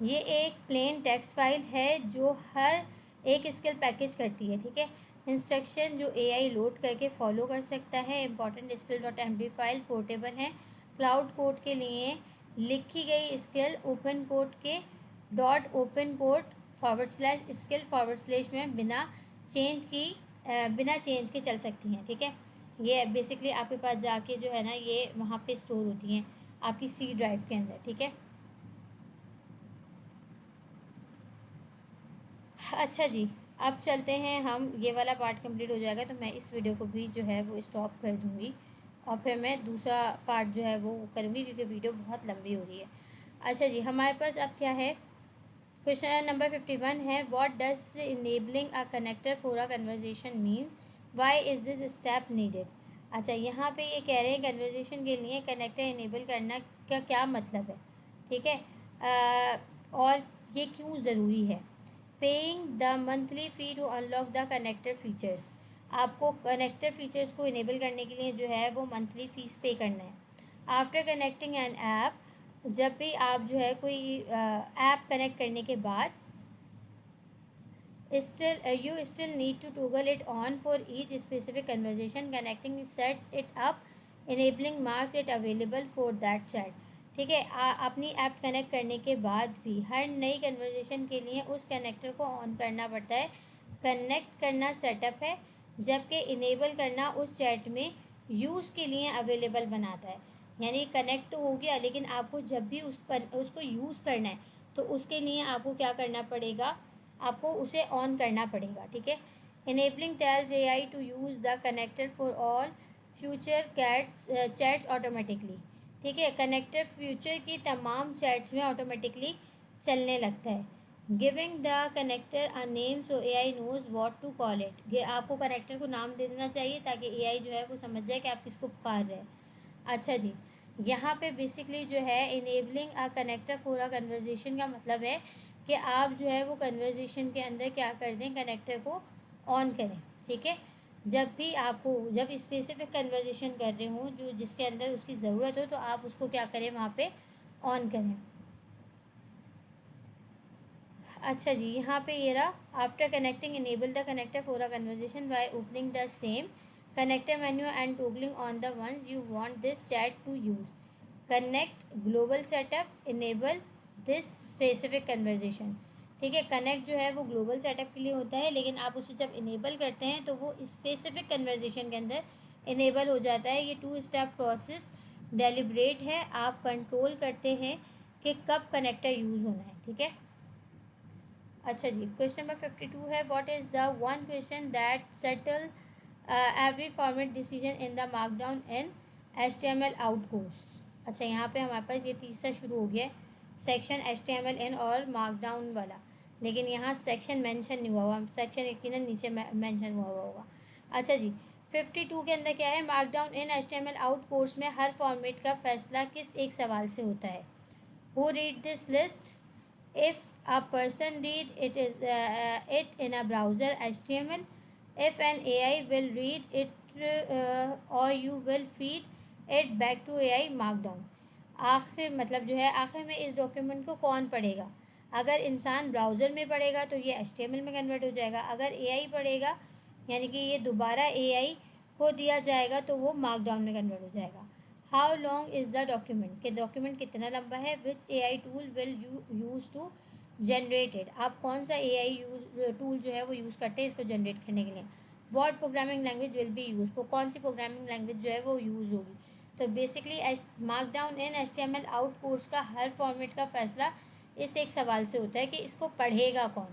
ये एक प्लेन टेक्स्ट फाइल है जो हर एक स्किल पैकेज करती है, ठीक है। इंस्ट्रक्शन जो एआई लोड करके फॉलो कर सकता है। Important, skill dot M D file portable है, क्लाउड कोड के लिए लिखी गई स्किल ओपन कोट के डॉट ओपन कोट /स्किल/ में बिना चेंज के चल सकती हैं। ठीक है, ये बेसिकली आपके पास जाके जो है ना ये वहाँ पे स्टोर होती हैं आपकी सी ड्राइव के अंदर। ठीक है, अच्छा जी, अब चलते हैं हम, ये वाला पार्ट कंप्लीट हो जाएगा तो मैं इस वीडियो को भी जो है वो स्टॉप कर दूँगी और फिर मैं दूसरा पार्ट जो है वो करूँगी क्योंकि वीडियो बहुत लंबी हो रही है। अच्छा जी, हमारे पास अब क्या है, क्वेश्चन नंबर 51 है, what does enabling a connector for a conversation means, why is this step needed. अच्छा, यहाँ पे ये कह रहे हैं कन्वर्जेशन के लिए कनेक्टर इनेबल करना का क्या मतलब है। ठीक है, और ये क्यों ज़रूरी है। Paying the monthly fee to unlock the connector features, आपको कनेक्टर फीचर्स को इनेबल करने के लिए जो है वो मंथली फ़ीस पे करना है। आफ्टर कनेक्टिंग एन ऐप, जब भी आप जो है कोई ऐप कनेक्ट करने के बाद you still need to toggle it on for each specific conversation. Connecting sets it up, enabling marks it available for that chat. ठीक है, अपनी ऐप कनेक्ट करने के बाद भी हर नई कन्वर्जेशन के लिए उस कनेक्टर को ऑन करना पड़ता है। कनेक्ट करना सेटअप है, जबकि इनेबल करना उस चैट में यूज़ के लिए अवेलेबल बनाता है। यानी कनेक्ट तो हो गया, लेकिन आपको जब भी उसको यूज़ करना है तो उसके लिए आपको क्या करना पड़ेगा, आपको उसे ऑन करना पड़ेगा। ठीक है, enabling tells AI to use the connector for all future chats automatically. ठीक है, कनेक्टर फ्यूचर की तमाम चैट्स में ऑटोमेटिकली चलने लगता है। Giving the connector a name so AI knows what to call it, ये आपको कनेक्टर को नाम दे देना चाहिए ताकि AI जो है वो समझ जाए कि आप किसको पुकार रहे हैं। अच्छा जी, यहाँ पे बेसिकली जो है enabling a connector for a conversation का मतलब है कि आप जो है वो कन्वर्जेशन के अंदर क्या कर दें, कनेक्टर को ऑन करें। ठीक है, जब स्पेसिफिक कन्वर्जेशन कर रहे हों जो जिसके अंदर उसकी ज़रूरत हो तो आप उसको क्या करें, वहाँ पे ऑन करें। अच्छा जी, यहाँ पे ये रहा, after connecting enable the connector for a conversation by opening the same connector menu and toggling on the ones you want this chat to use. Connect global setup enable this specific conversation. ठीक है, connect जो है वो global setup के लिए होता है, लेकिन आप उसे जब इनेबल करते हैं तो वो स्पेसिफिक कन्वर्जेशन के अंदर इनेबल हो जाता है। ये 2 स्टेप प्रोसेस डेलिब्रेट है, आप कंट्रोल करते हैं कि कब कनेक्टर यूज़ होना है। ठीक है, अच्छा जी, क्वेश्चन नंबर 52 है, what is the one question that settle every format decision in the markdown in HTML out course. अच्छा, यहाँ पे हमारे पास ये तीसरा शुरू हो गया है सेक्शन HTML इन और मार्कडाउन वाला, लेकिन यहाँ सेक्शन मेंशन नहीं हुआ हुआ, सेक्शन यकीनन नीचे मेंशन हुआ हुआ होगा। अच्छा जी, 52 के अंदर क्या है, मार्कडाउन इन HTML आउट कोर्स में हर फॉर्मेट का फैसला किस एक सवाल से होता है। Who read this list, if a person read it in a browser HTML, if an AI will read it or you will feed it back to AI markdown। आखिर मतलब जो है आखिर में इस डॉक्यूमेंट को कौन पढ़ेगा। अगर इंसान ब्राउज़र में पढ़ेगा तो ये HTML में कन्वर्ट हो जाएगा, अगर AI पढ़ेगा यानी कि ये दोबारा AI को दिया जाएगा तो वो मार्कडाउन में कन्वर्ट हो जाएगा। How long is the document, के डॉक्यूमेंट कितना लंबा है। Which AI tool will you use to generated, आप कौन सा AI टूल जो है वो यूज़ करते हैं इसको जनरेट करने के लिए। What programming language will be use, वो कौन सी प्रोग्रामिंग लैंग्वेज जो है वो यूज़ होगी। तो बेसिकली मार्कडाउन इन HTML आउट कोर्स का हर फॉर्मेट का फैसला इस एक सवाल से होता है कि इसको पढ़ेगा कौन।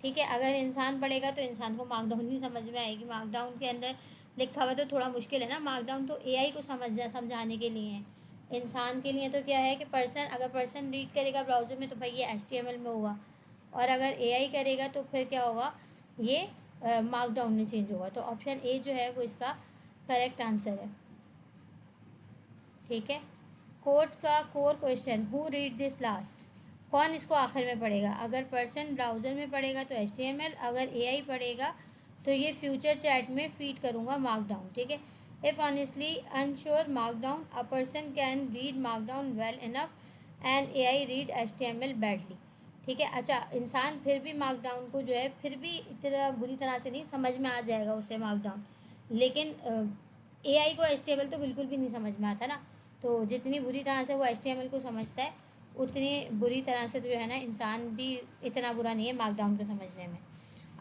ठीक है, अगर इंसान पढ़ेगा तो इंसान को मार्कडाउन नहीं समझ में आएगी, मार्कडाउन के अंदर लिखा हुआ तो थोड़ा मुश्किल है ना, मार्कडाउन तो AI को समझाने के लिए है। इंसान के लिए तो क्या है कि अगर पर्सन रीड करेगा ब्राउज़र में तो भाई ये HTML में होगा, और अगर AI करेगा तो फिर क्या होगा, ये मार्कडाउन में चेंज होगा। तो ऑप्शन ए जो है वो इसका करेक्ट आंसर है। ठीक है, कोर्स का core question, who read this last, कौन इसको आखिर में पढ़ेगा। अगर पर्सन ब्राउज़र में पढ़ेगा तो HTML, अगर AI पढ़ेगा तो ये फ्यूचर चैट में फीड करूँगा मार्कडाउन। ठीक है, if honestly unsure markdown, a person can read markdown well enough and AI read HTML badly. ठीक है, अच्छा इंसान फिर भी मार्कडाउन को जो है फिर भी इतना बुरी तरह से नहीं समझ में आ जाएगा उसे मार्कडाउन, लेकिन AI को HTML तो बिल्कुल भी नहीं समझ में आता ना, तो जितनी बुरी तरह से वो HTML को समझता है उतनी बुरी तरह से तो जो है ना इंसान भी इतना बुरा नहीं है मार्कडाउन को समझने में।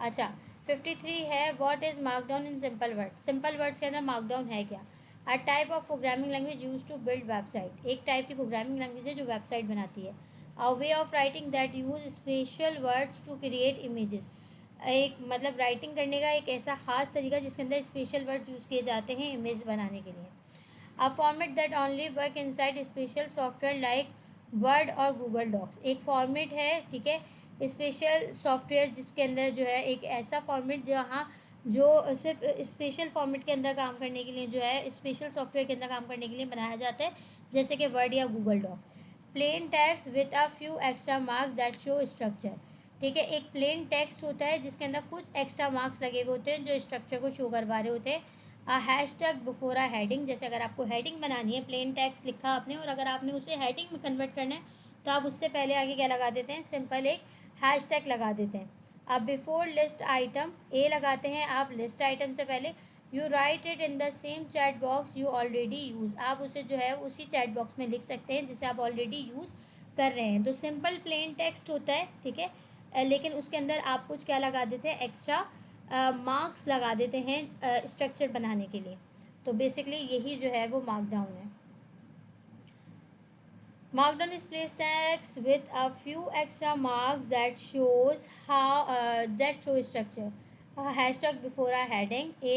अच्छा, 53 है, what is markdown in simple word. Simple words के अंदर मार्कडाउन है क्या? A type of programming language use to build website. एक टाइप की प्रोग्रामिंग लैंग्वेज है जो वेबसाइट बनाती है। A way of writing that use special words to create images. एक मतलब राइटिंग करने का एक ऐसा ख़ास तरीका जिसके अंदर स्पेशल वर्ड्स यूज़ किए जाते हैं इमेज बनाने के लिए। अ format that only work inside special software like word और गूगल डॉक्स। एक फॉर्मेट है, ठीक है, स्पेशल सॉफ्टवेयर जिसके अंदर जो है एक ऐसा फॉर्मेट जहाँ जो सिर्फ स्पेशल फॉर्मेट के अंदर काम करने के लिए जो है स्पेशल सॉफ्टवेयर के अंदर काम करने के लिए बनाया जाता है, जैसे कि वर्ड या Google Doc. Plain text with a few extra mark that show structure. ठीक है, एक प्लेन टेक्स्ट होता है जिसके अंदर कुछ एक्स्ट्रा मार्क्स लगे हुए होते हैं जो स्ट्रक्चर को शो करवा रहे होते हैं। अ हैशटैग बिफोर अ हेडिंग, जैसे अगर आपको हेडिंग बनानी है, प्लेन टेक्स्ट लिखा आपने और अगर आपने उसे हेडिंग में कन्वर्ट करना है तो आप उससे पहले आगे क्या लगा देते हैं, सिंपल एक हैशटैग लगा देते हैं। अब बिफोर लिस्ट आइटम ए लगाते हैं आप लिस्ट आइटम से पहले। You right it in the same chat box you already use, आप उसे जो है उसी चैट बॉक्स में लिख सकते हैं जिसे आप ऑलरेडी यूज़ कर रहे हैं। तो सिंपल प्लेन टेक्स्ट होता है, ठीक है, लेकिन उसके अंदर आप कुछ क्या लगा देते हैं, एक्स्ट्रा मार्क्स लगा देते हैं स्ट्रक्चर बनाने के लिए। तो बेसिकली यही जो है वो मार्कडाउन है। Markdown displays text with a few extra marks that shows how that show structure. A hashtag before a heading, a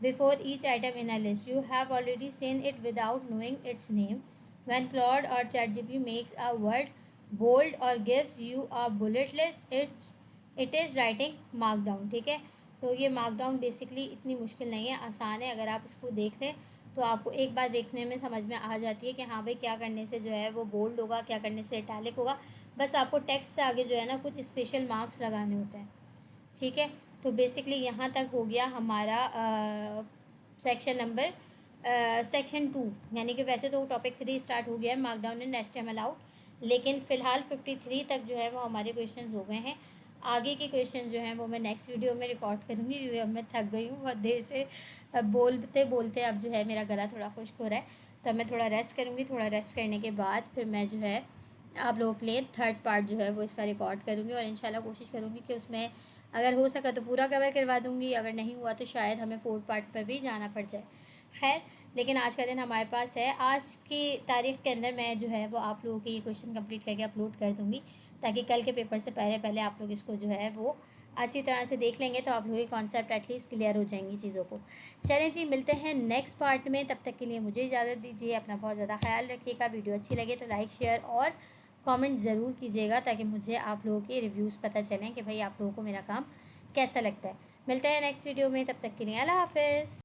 before each item in a list. You have already seen it without knowing its name. When Claude or ChatGPT makes a word bold or gives you a bullet list, it is writing markdown. ठीक है, तो ये markdown basically इतनी मुश्किल नहीं है, आसान है। अगर आप इसको देख लें तो आपको एक बार देखने में समझ में आ जाती है कि हाँ भाई क्या करने से जो है वो बोल्ड होगा, क्या करने से इटैलिक होगा। बस आपको टेक्स्ट से आगे जो है ना कुछ स्पेशल मार्क्स लगाने होते हैं। ठीक है, तो बेसिकली यहाँ तक हो गया हमारा सेक्शन नंबर सेक्शन 2, यानी कि वैसे तो टॉपिक 3 स्टार्ट हो गया है मार्कडाउन एंड HTML आउट, लेकिन फ़िलहाल 53 तक जो है वो हमारे क्वेश्चंस हो गए हैं। आगे के क्वेश्चंस जो हैं वो मैं नेक्स्ट वीडियो में रिकॉर्ड करूँगी, क्योंकि अब मैं थक गई हूँ बहुत देर से बोलते बोलते। अब जो है मेरा गला थोड़ा खुश्क हो रहा है, तो मैं थोड़ा रेस्ट करूँगी। थोड़ा रेस्ट करने के बाद फिर मैं जो है आप लोगों के लिए थर्ड पार्ट जो है वो इसका रिकॉर्ड करूँगी और इंशाल्लाह कोशिश करूँगी कि उसमें अगर हो सका तो पूरा कवर करवा दूँगी, अगर नहीं हुआ तो शायद हमें फोर्थ पार्ट पर भी जाना पड़ जाए। खैर, लेकिन आज का दिन हमारे पास है, आज की तारीख के अंदर मैं जो है वो आप लोगों के ये क्वेश्चन कंप्लीट करके अपलोड कर दूँगी, ताकि कल के पेपर से पहले पहले आप लोग इसको जो है वो अच्छी तरह से देख लेंगे, तो आप लोगों के कॉन्सेप्ट एटलीस्ट क्लियर हो जाएंगी चीज़ों को। चलें जी, मिलते हैं नेक्स्ट पार्ट में, तब तक के लिए मुझे इजाज़त दीजिए। अपना बहुत ज़्यादा ख्याल रखिएगा। वीडियो अच्छी लगे तो लाइक शेयर और कमेंट ज़रूर कीजिएगा, ताकि मुझे आप लोगों के रिव्यूज़ पता चलें कि भाई आप लोगों को मेरा काम कैसा लगता है। मिलते हैं नेक्स्ट वीडियो में, तब तक के लिए अल्लाह हाफ़िज़।